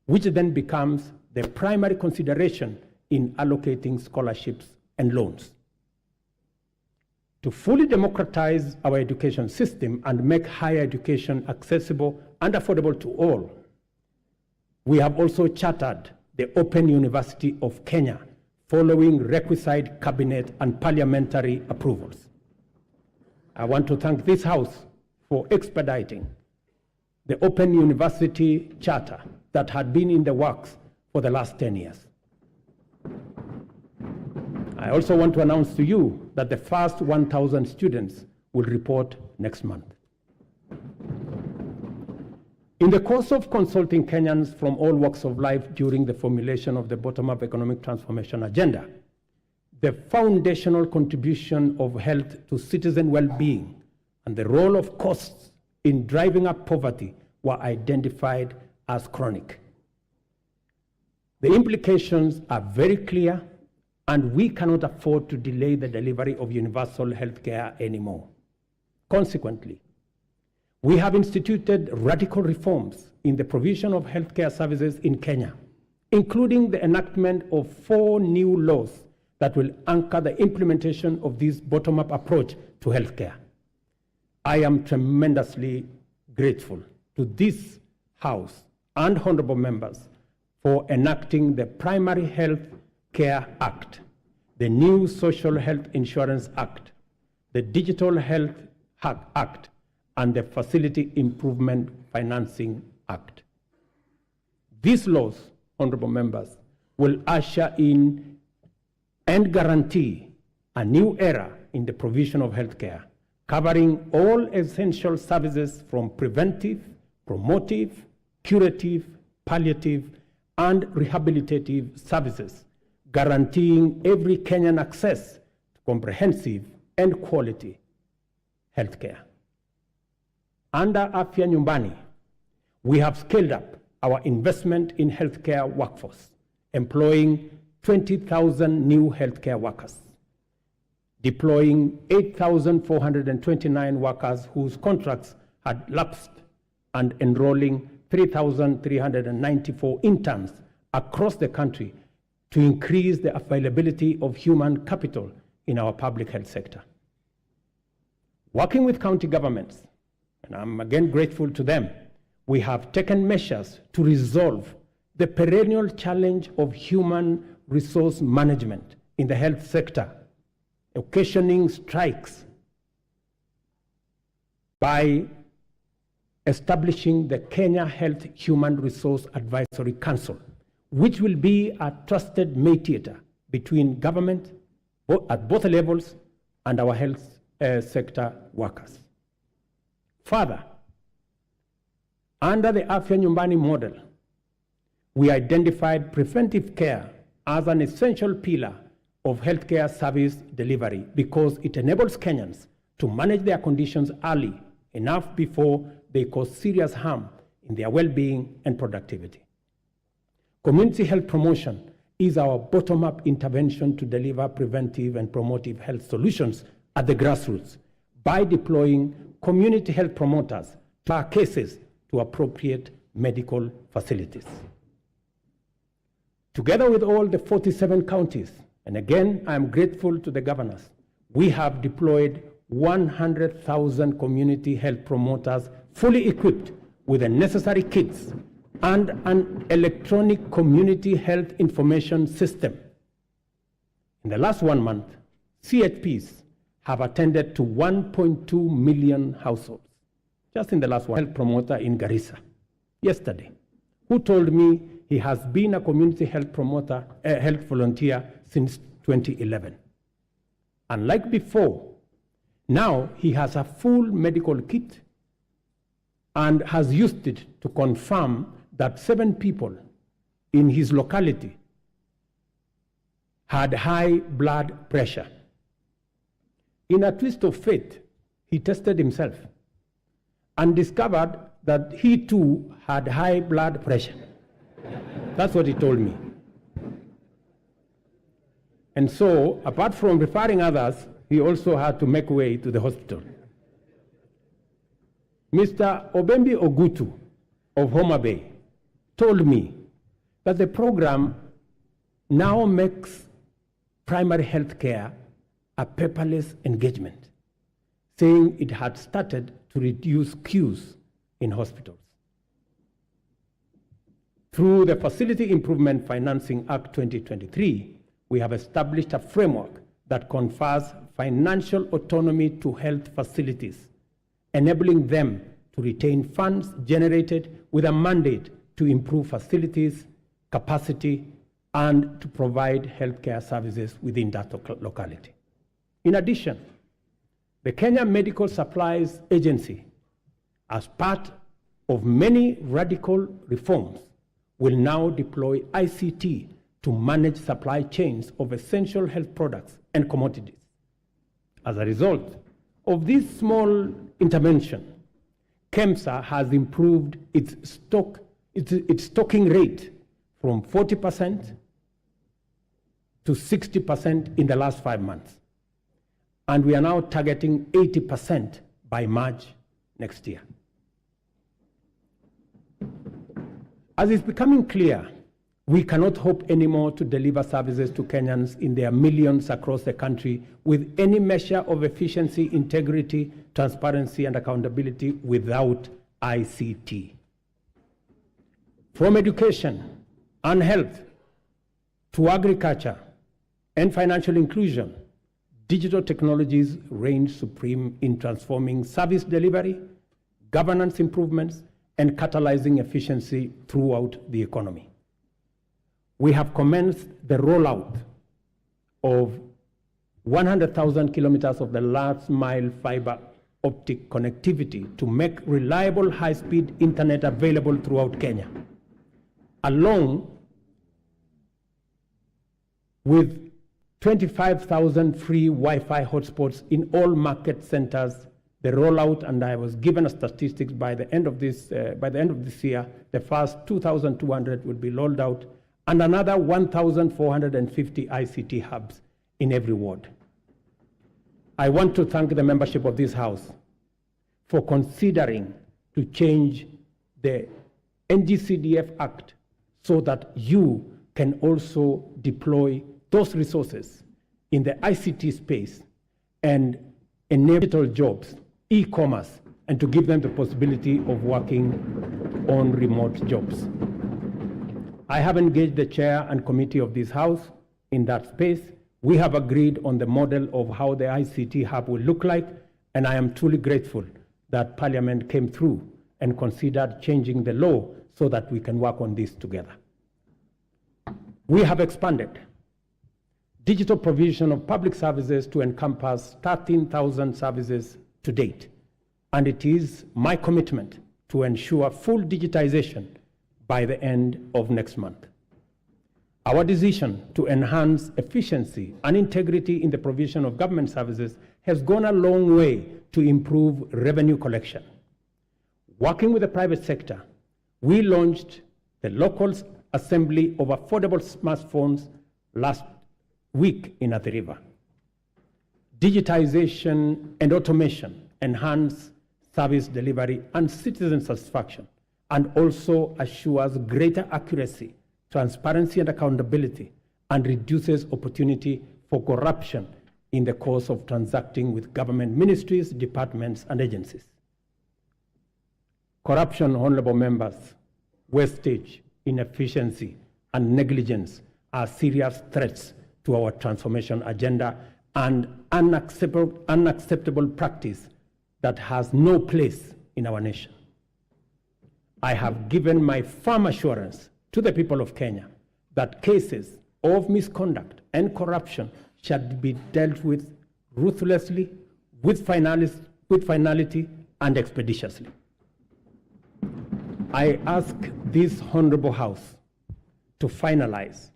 which then becomes the primary consideration in allocating scholarships and loans. To fully democratize our education system and make higher education accessible and affordable to all, we have also chartered the Open University of Kenya, following requisite cabinet and parliamentary approvals. I want to thank this House for expediting the Open University Charter that had been in the works for the last 10 years. I also want to announce to you that the first 1,000 students will report next month. In the course of consulting Kenyans from all walks of life during the formulation of the bottom-up economic transformation agenda, the foundational contribution of health to citizen well-being and the role of costs in driving up poverty were identified as chronic. The implications are very clear, and we cannot afford to delay the delivery of universal health care anymore. Consequently, we have instituted radical reforms in the provision of healthcare services in Kenya, including the enactment of 4 new laws that will anchor the implementation of this bottom-up approach to healthcare. I am tremendously grateful to this House and honorable members for enacting the Primary Health Care Act, the new Social Health Insurance Act, the Digital Health Act, and the Facility Improvement Financing Act. These laws, honorable members, will usher in and guarantee a new era in the provision of healthcare, covering all essential services from preventive, promotive, curative, palliative, and rehabilitative services, guaranteeing every Kenyan access to comprehensive and quality healthcare. Under Afya Nyumbani, we have scaled up our investment in healthcare workforce, employing 20,000 new healthcare workers, deploying 8,429 workers whose contracts had lapsed, and enrolling 3,394 interns across the country to increase the availability of human capital in our public health sector. Working with county governments, and I'm again grateful to them, we have taken measures to resolve the perennial challenge of human resource management in the health sector, occasioning strikes, by establishing the Kenya Health Human Resource Advisory Council, which will be a trusted mediator between government at both levels and our health sector workers. Further, under the Afya Nyumbani model, we identified preventive care as an essential pillar of healthcare service delivery because it enables Kenyans to manage their conditions early enough before they cause serious harm in their well-being and productivity. Community health promotion is our bottom-up intervention to deliver preventive and promotive health solutions at the grassroots by deploying community health promoters to our cases to appropriate medical facilities. Together with all the 47 counties, and again, I am grateful to the governors, we have deployed 100,000 community health promoters fully equipped with the necessary kits and an electronic community health information system. In the last 1 month, CHPs have attended to 1.2 million households. Just in the last one, health promoter in Garissa yesterday, who told me he has been a community health promoter, health volunteer since 2011. Unlike before, now he has a full medical kit and has used it to confirm that 7 people in his locality had high blood pressure. In a twist of fate, he tested himself and discovered that he too had high blood pressure. That's what he told me. And so, apart from referring others, he also had to make way to the hospital. Mr. Obembi Ogutu of Homa Bay told me that the program now makes primary health care a paperless engagement, saying it had started to reduce queues in hospitals. Through the Facility Improvement Financing Act 2023, we have established a framework that confers financial autonomy to health facilities, enabling them to retain funds generated with a mandate to improve facilities, capacity, and to provide healthcare services within that locality. In addition, the Kenya Medical Supplies Agency, as part of many radical reforms, will now deploy ICT to manage supply chains of essential health products and commodities. As a result of this small intervention, KEMSA has improved its stocking rate from 40% to 60% in the last 5 months. And we are now targeting 80% by March next year. As is becoming clear, we cannot hope anymore to deliver services to Kenyans in their millions across the country with any measure of efficiency, integrity, transparency, and accountability without ICT. From education and health to agriculture and financial inclusion, digital technologies reign supreme in transforming service delivery, governance improvements, and catalyzing efficiency throughout the economy. We have commenced the rollout of 100,000 kilometers of the last mile fiber optic connectivity to make reliable high-speed internet available throughout Kenya, along with 25,000 free Wi-Fi hotspots in all market centers. The rollout, and I was given a statistics by the end of this year, the first 2,200 will be rolled out, and another 1,450 ICT hubs in every ward. I want to thank the membership of this House for considering to change the NGCDF Act so that you can also deploy those resources in the ICT space and enable digital jobs, e-commerce, and to give them the possibility of working on remote jobs. I have engaged the chair and committee of this House in that space. We have agreed on the model of how the ICT hub will look like, and I am truly grateful that Parliament came through and considered changing the law so that we can work on this together. We have expanded digital provision of public services to encompass 13,000 services to date, and it is my commitment to ensure full digitization by the end of next month. Our decision to enhance efficiency and integrity in the provision of government services has gone a long way to improve revenue collection. Working with the private sector, we launched the local assembly of affordable smartphones last week in Athi River. Digitization and automation enhance service delivery and citizen satisfaction, and also assures greater accuracy, transparency, and accountability, and reduces opportunity for corruption in the course of transacting with government ministries, departments, and agencies. Corruption, honorable members, wastage, inefficiency, and negligence are serious threats to our transformation agenda and unacceptable practice that has no place in our nation. I have given my firm assurance to the people of Kenya that cases of misconduct and corruption shall be dealt with ruthlessly, with finality, and expeditiously. I ask this honorable House to finalize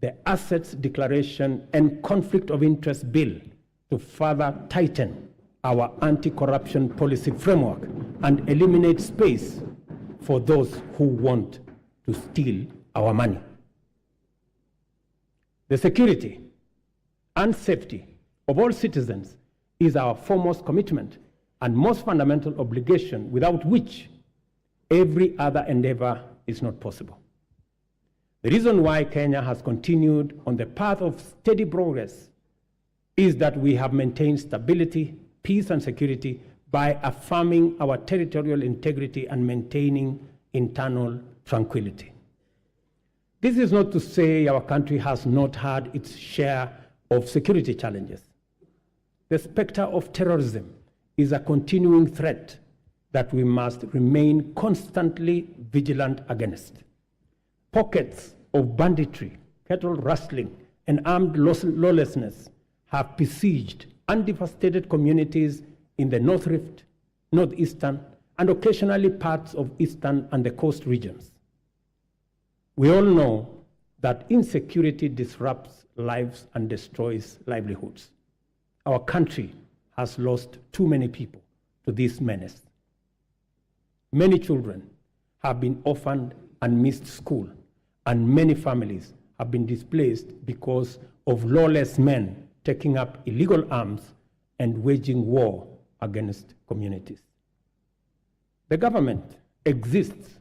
the Assets Declaration and Conflict of Interest Bill to further tighten our anti-corruption policy framework and eliminate space for those who want to steal our money. The security and safety of all citizens is our foremost commitment and most fundamental obligation, without which every other endeavor is not possible. The reason why Kenya has continued on the path of steady progress is that we have maintained stability, peace, and security by affirming our territorial integrity and maintaining internal tranquility. This is not to say our country has not had its share of security challenges. The specter of terrorism is a continuing threat that we must remain constantly vigilant against. Pockets of banditry, cattle rustling, and armed lawlessness have besieged and devastated communities in the North Rift, Northeastern, and occasionally parts of Eastern and the coast regions. We all know that insecurity disrupts lives and destroys livelihoods. Our country has lost too many people to this menace. Many children have been orphaned and missed school, and many families have been displaced because of lawless men taking up illegal arms and waging war against communities. The government exists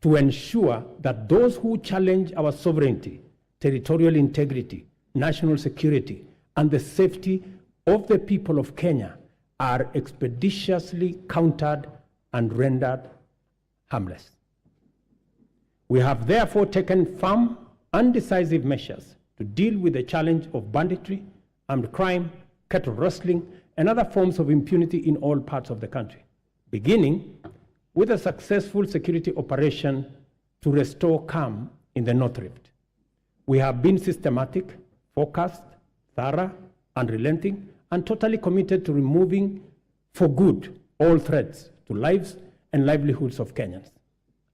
to ensure that those who challenge our sovereignty, territorial integrity, national security, and the safety of the people of Kenya are expeditiously countered and rendered harmless. We have therefore taken firm and decisive measures to deal with the challenge of banditry, armed crime, cattle rustling, and other forms of impunity in all parts of the country, beginning with a successful security operation to restore calm in the North Rift. We have been systematic, focused, thorough, unrelenting, and totally committed to removing for good all threats to lives and livelihoods of Kenyans.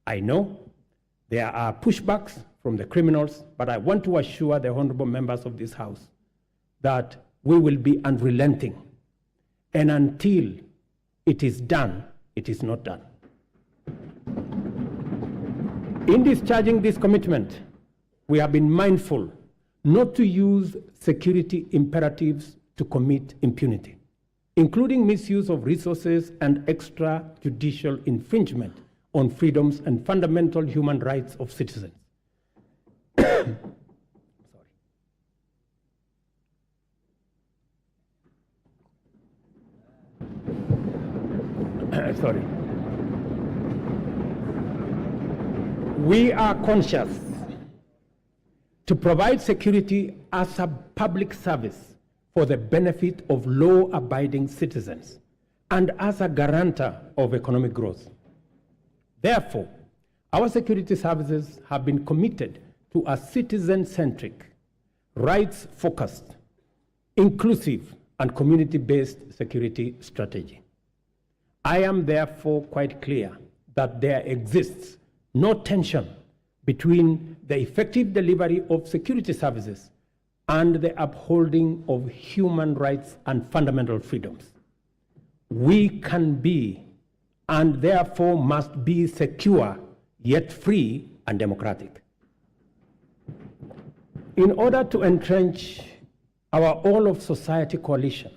I know there are pushbacks from the criminals, but I want to assure the honorable members of this House that we will be unrelenting. And until it is done, it is not done. In discharging this commitment, we have been mindful not to use security imperatives to commit impunity, including misuse of resources and extrajudicial infringement on freedoms and fundamental human rights of citizens. Sorry. We are conscious to provide security as a public service for the benefit of law-abiding citizens and as a guarantor of economic growth. Therefore, our security services have been committed to a citizen-centric, rights-focused, inclusive, and community-based security strategy. I am therefore quite clear that there exists no tension between the effective delivery of security services and the upholding of human rights and fundamental freedoms. We can be and therefore must be secure, yet free and democratic. In order to entrench our all-of-society coalition,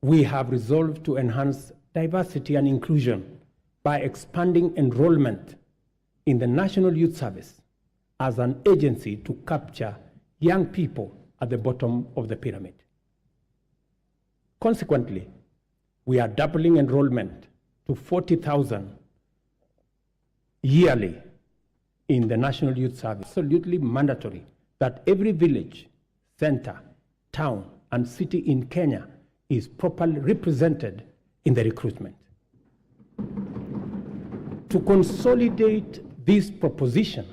we have resolved to enhance diversity and inclusion by expanding enrollment in the National Youth Service as an agency to capture young people at the bottom of the pyramid. Consequently, we are doubling enrollment to 40,000 yearly in the National Youth Service. Absolutely mandatory that every village, center, town, and city in Kenya is properly represented in the recruitment. To consolidate this proposition,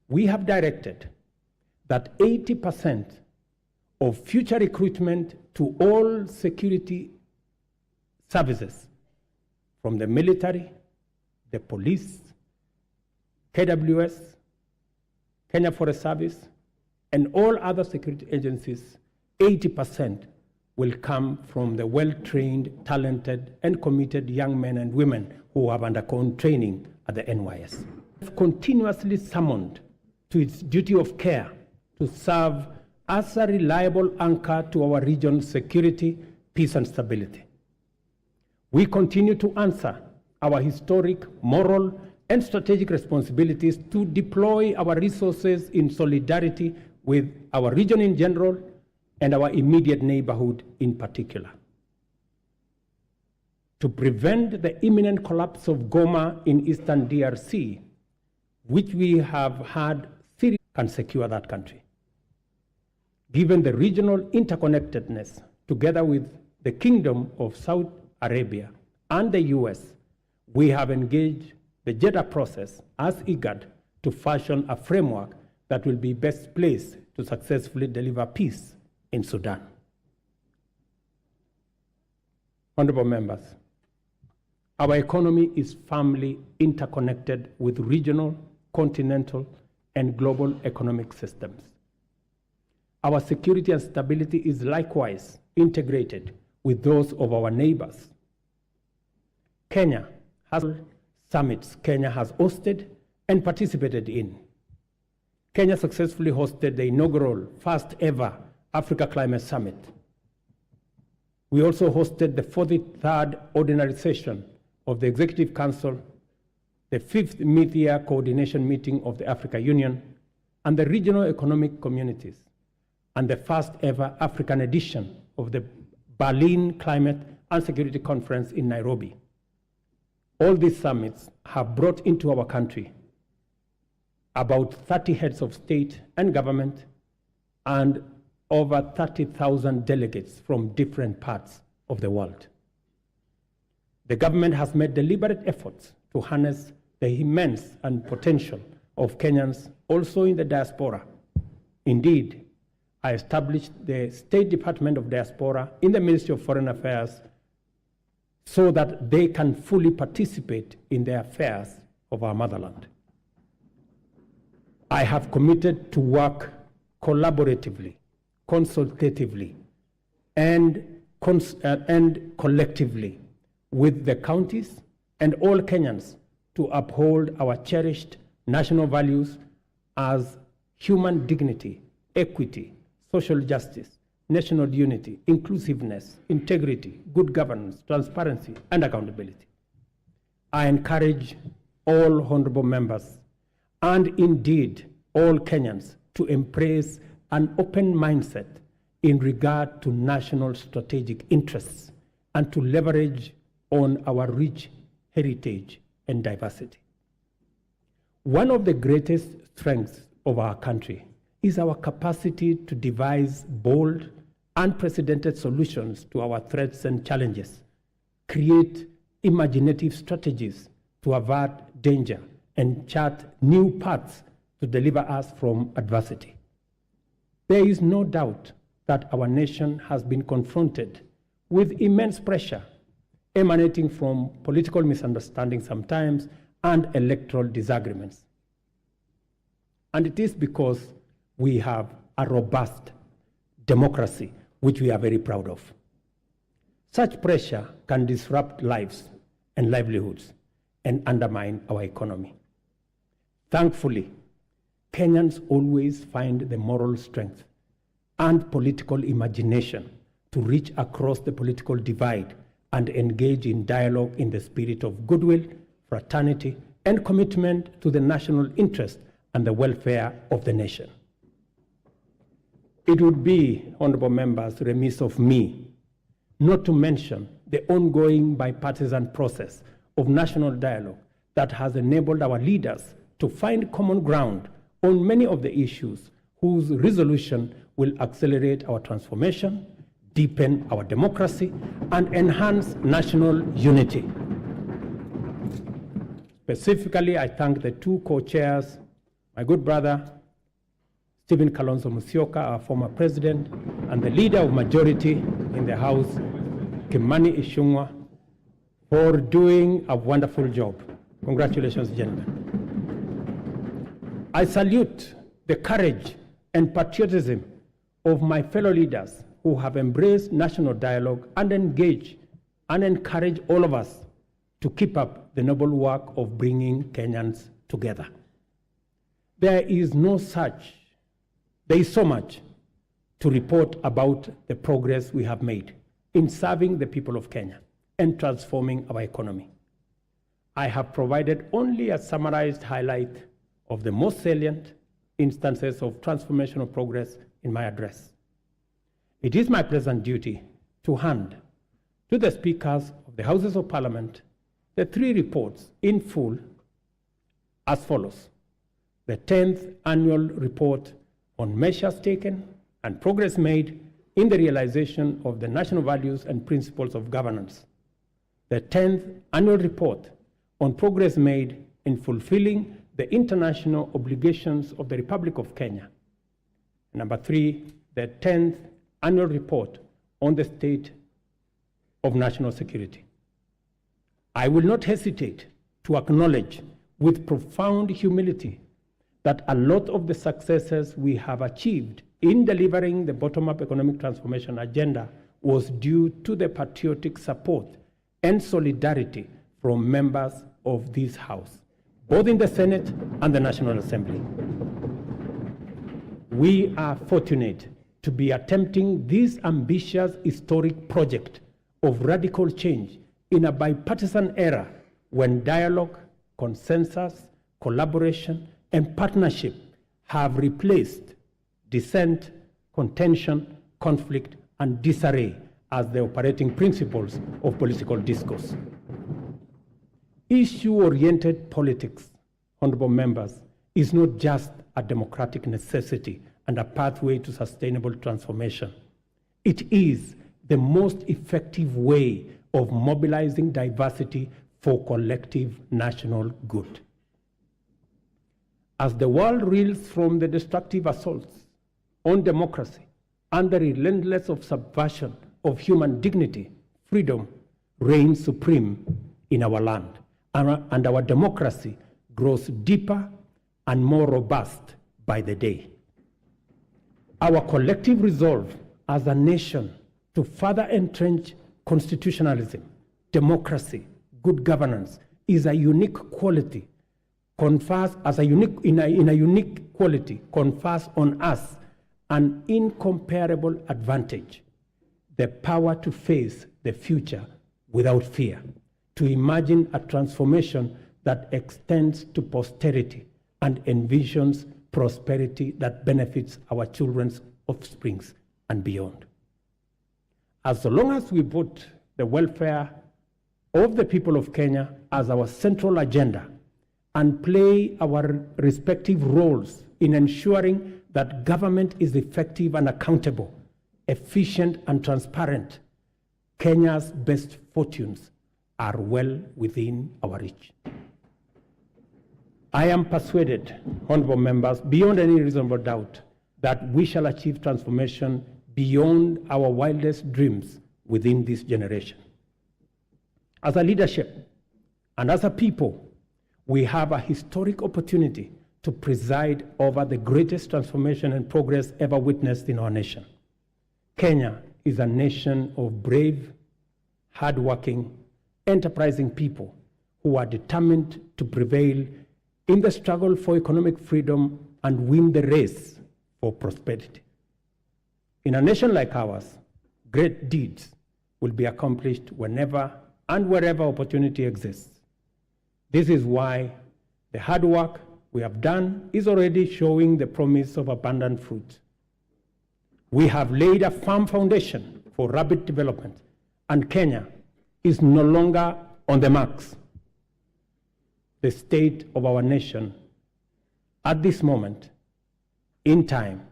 we have directed that 80% of future recruitment to all security services, from the military, the police, KWS, Kenya Forest Service, and all other security agencies, 80% will come from the well-trained, talented, and committed young men and women who have undergone training at the NYS. We've continuously summoned to its duty of care to serve as a reliable anchor to our region's security, peace, and stability. We continue to answer our historic, moral, and strategic responsibilities to deploy our resources in solidarity with our region in general and our immediate neighborhood in particular. To prevent the imminent collapse of Goma in eastern DRC, which we have had Syria can secure that country. Given the regional interconnectedness, together with the Kingdom of Saudi Arabia and the US, we have engaged the Jeddah process as IGAD to fashion a framework that will be best placed to successfully deliver peace in Sudan. Honorable members, our economy is firmly interconnected with regional, continental, and global economic systems. Our security and stability is likewise integrated with those of our neighbors. Kenya has summits Kenya has hosted and participated in. Kenya successfully hosted the inaugural first ever Africa Climate Summit. We also hosted the 43rd ordinary session of the Executive Council, the 5th mid-year coordination meeting of the Africa Union, and the regional economic communities, and the first ever African edition of the Berlin Climate and Security Conference in Nairobi. All these summits have brought into our country about 30 heads of state and government and over 30,000 delegates from different parts of the world. The government has made deliberate efforts to harness the immense and potential of Kenyans also in the diaspora. Indeed, I established the State Department of Diaspora in the Ministry of Foreign Affairs so that they can fully participate in the affairs of our motherland. I have committed to work collaboratively, consultatively, and collectively with the counties and all Kenyans to uphold our cherished national values as human dignity, equity, social justice, national unity, inclusiveness, integrity, good governance, transparency, and accountability. I encourage all honorable members and indeed all Kenyans to embrace an open mindset in regard to national strategic interests and to leverage on our rich heritage and diversity. One of the greatest strengths of our country is our capacity to devise bold, unprecedented solutions to our threats and challenges, create imaginative strategies to avert danger, and chart new paths to deliver us from adversity. There is no doubt that our nation has been confronted with immense pressure emanating from political misunderstandings sometimes and electoral disagreements. And it is because we have a robust democracy, which we are very proud of. Such pressure can disrupt lives and livelihoods and undermine our economy. Thankfully, Kenyans always find the moral strength and political imagination to reach across the political divide and engage in dialogue in the spirit of goodwill, fraternity, and commitment to the national interest and the welfare of the nation. It would be, honorable members, remiss of me not to mention the ongoing bipartisan process of national dialogue that has enabled our leaders to find common ground on many of the issues whose resolution will accelerate our transformation, deepen our democracy, and enhance national unity. Specifically, I thank the two co-chairs, my good brother, Stephen Kalonzo Musyoka, our former president, and the leader of majority in the House, Kimani Ichung'wah, for doing a wonderful job. Congratulations, gentlemen. I salute the courage and patriotism of my fellow leaders who have embraced national dialogue and engage and encourage all of us to keep up the noble work of bringing Kenyans together. There is so much to report about the progress we have made in serving the people of Kenya and transforming our economy. I have provided only a summarized highlight of the most salient instances of transformational progress in my address. It is my pleasant duty to hand to the speakers of the Houses of Parliament the 3 reports in full as follows. The 10th annual report on measures taken and progress made in the realization of the national values and principles of governance. The 10th annual report on progress made in fulfilling the international obligations of the Republic of Kenya. Number 3, the 10th annual report on the state of national security. I will not hesitate to acknowledge with profound humility that a lot of the successes we have achieved in delivering the bottom-up economic transformation agenda was due to the patriotic support and solidarity from members of this House, both in the Senate and the National Assembly. We are fortunate to be attempting this ambitious historic project of radical change in a bipartisan era when dialogue, consensus, collaboration, and partnership have replaced dissent, contention, conflict, and disarray as the operating principles of political discourse. Issue-oriented politics, honorable members, is not just a democratic necessity and a pathway to sustainable transformation. It is the most effective way of mobilizing diversity for collective national good. As the world reels from the destructive assaults on democracy and the relentless subversion of human dignity, freedom reigns supreme in our land, and our democracy grows deeper and more robust by the day. Our collective resolve as a nation to further entrench constitutionalism, democracy, good governance is a unique quality, confers on us an incomparable advantage, the power to face the future without fear, to imagine a transformation that extends to posterity and envisions prosperity that benefits our children's offsprings and beyond. As long as we put the welfare of the people of Kenya as our central agenda and play our respective roles in ensuring that government is effective and accountable, efficient and transparent, Kenya's best fortunes are well within our reach. I am persuaded, honorable members, beyond any reasonable doubt, that we shall achieve transformation beyond our wildest dreams within this generation. As a leadership and as a people, we have a historic opportunity to preside over the greatest transformation and progress ever witnessed in our nation. Kenya is a nation of brave, hardworking, enterprising people who are determined to prevail in the struggle for economic freedom and win the race for prosperity. In a nation like ours, great deeds will be accomplished whenever and wherever opportunity exists. This is why the hard work we have done is already showing the promise of abundant fruit. We have laid a firm foundation for rapid development, and Kenya is no longer on the marks. The state of our nation at this moment in time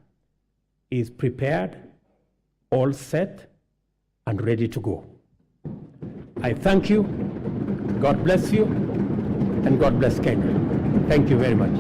is prepared, all set, and ready to go. I thank you, God bless you, and God bless Kenya. Thank you very much.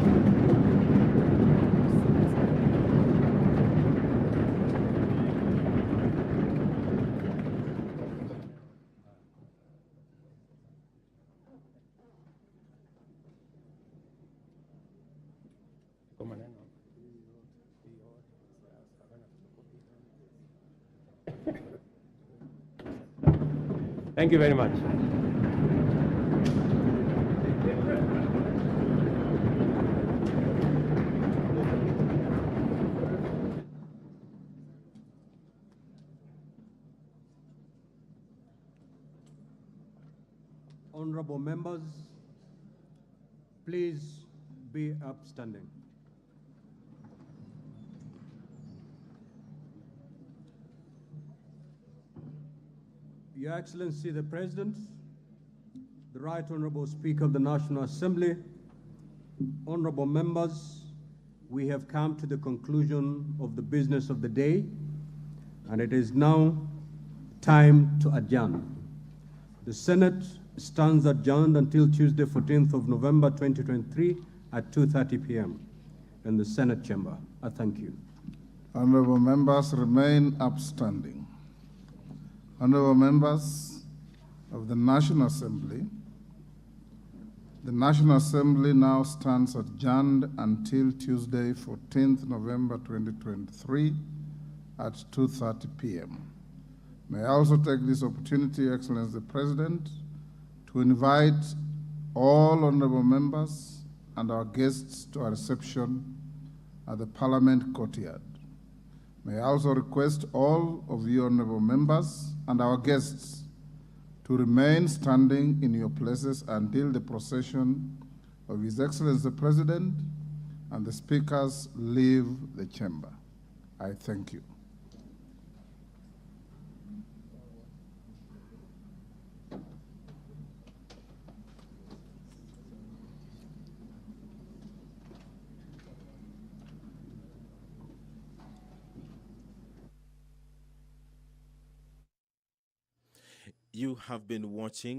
Thank you very much. Honorable members, please be upstanding. Your Excellency the President, the Right Honorable Speaker of the National Assembly, honorable members, we have come to the conclusion of the business of the day, and it is now time to adjourn. The Senate stands adjourned until Tuesday, 14th of November, 2023 at 2:30 p.m. in the Senate chamber. I thank you. Honorable members remain upstanding. Honorable members of the National Assembly, the National Assembly now stands adjourned until Tuesday, 14th November 2023 at 2:30 p.m. May I also take this opportunity, Excellency the President, to invite all honorable members and our guests to a reception at the Parliament courtyard. May I also request all of you honorable members and our guests to remain standing in your places until the procession of His Excellency the President and the speakers leave the chamber. I thank you. You have been watching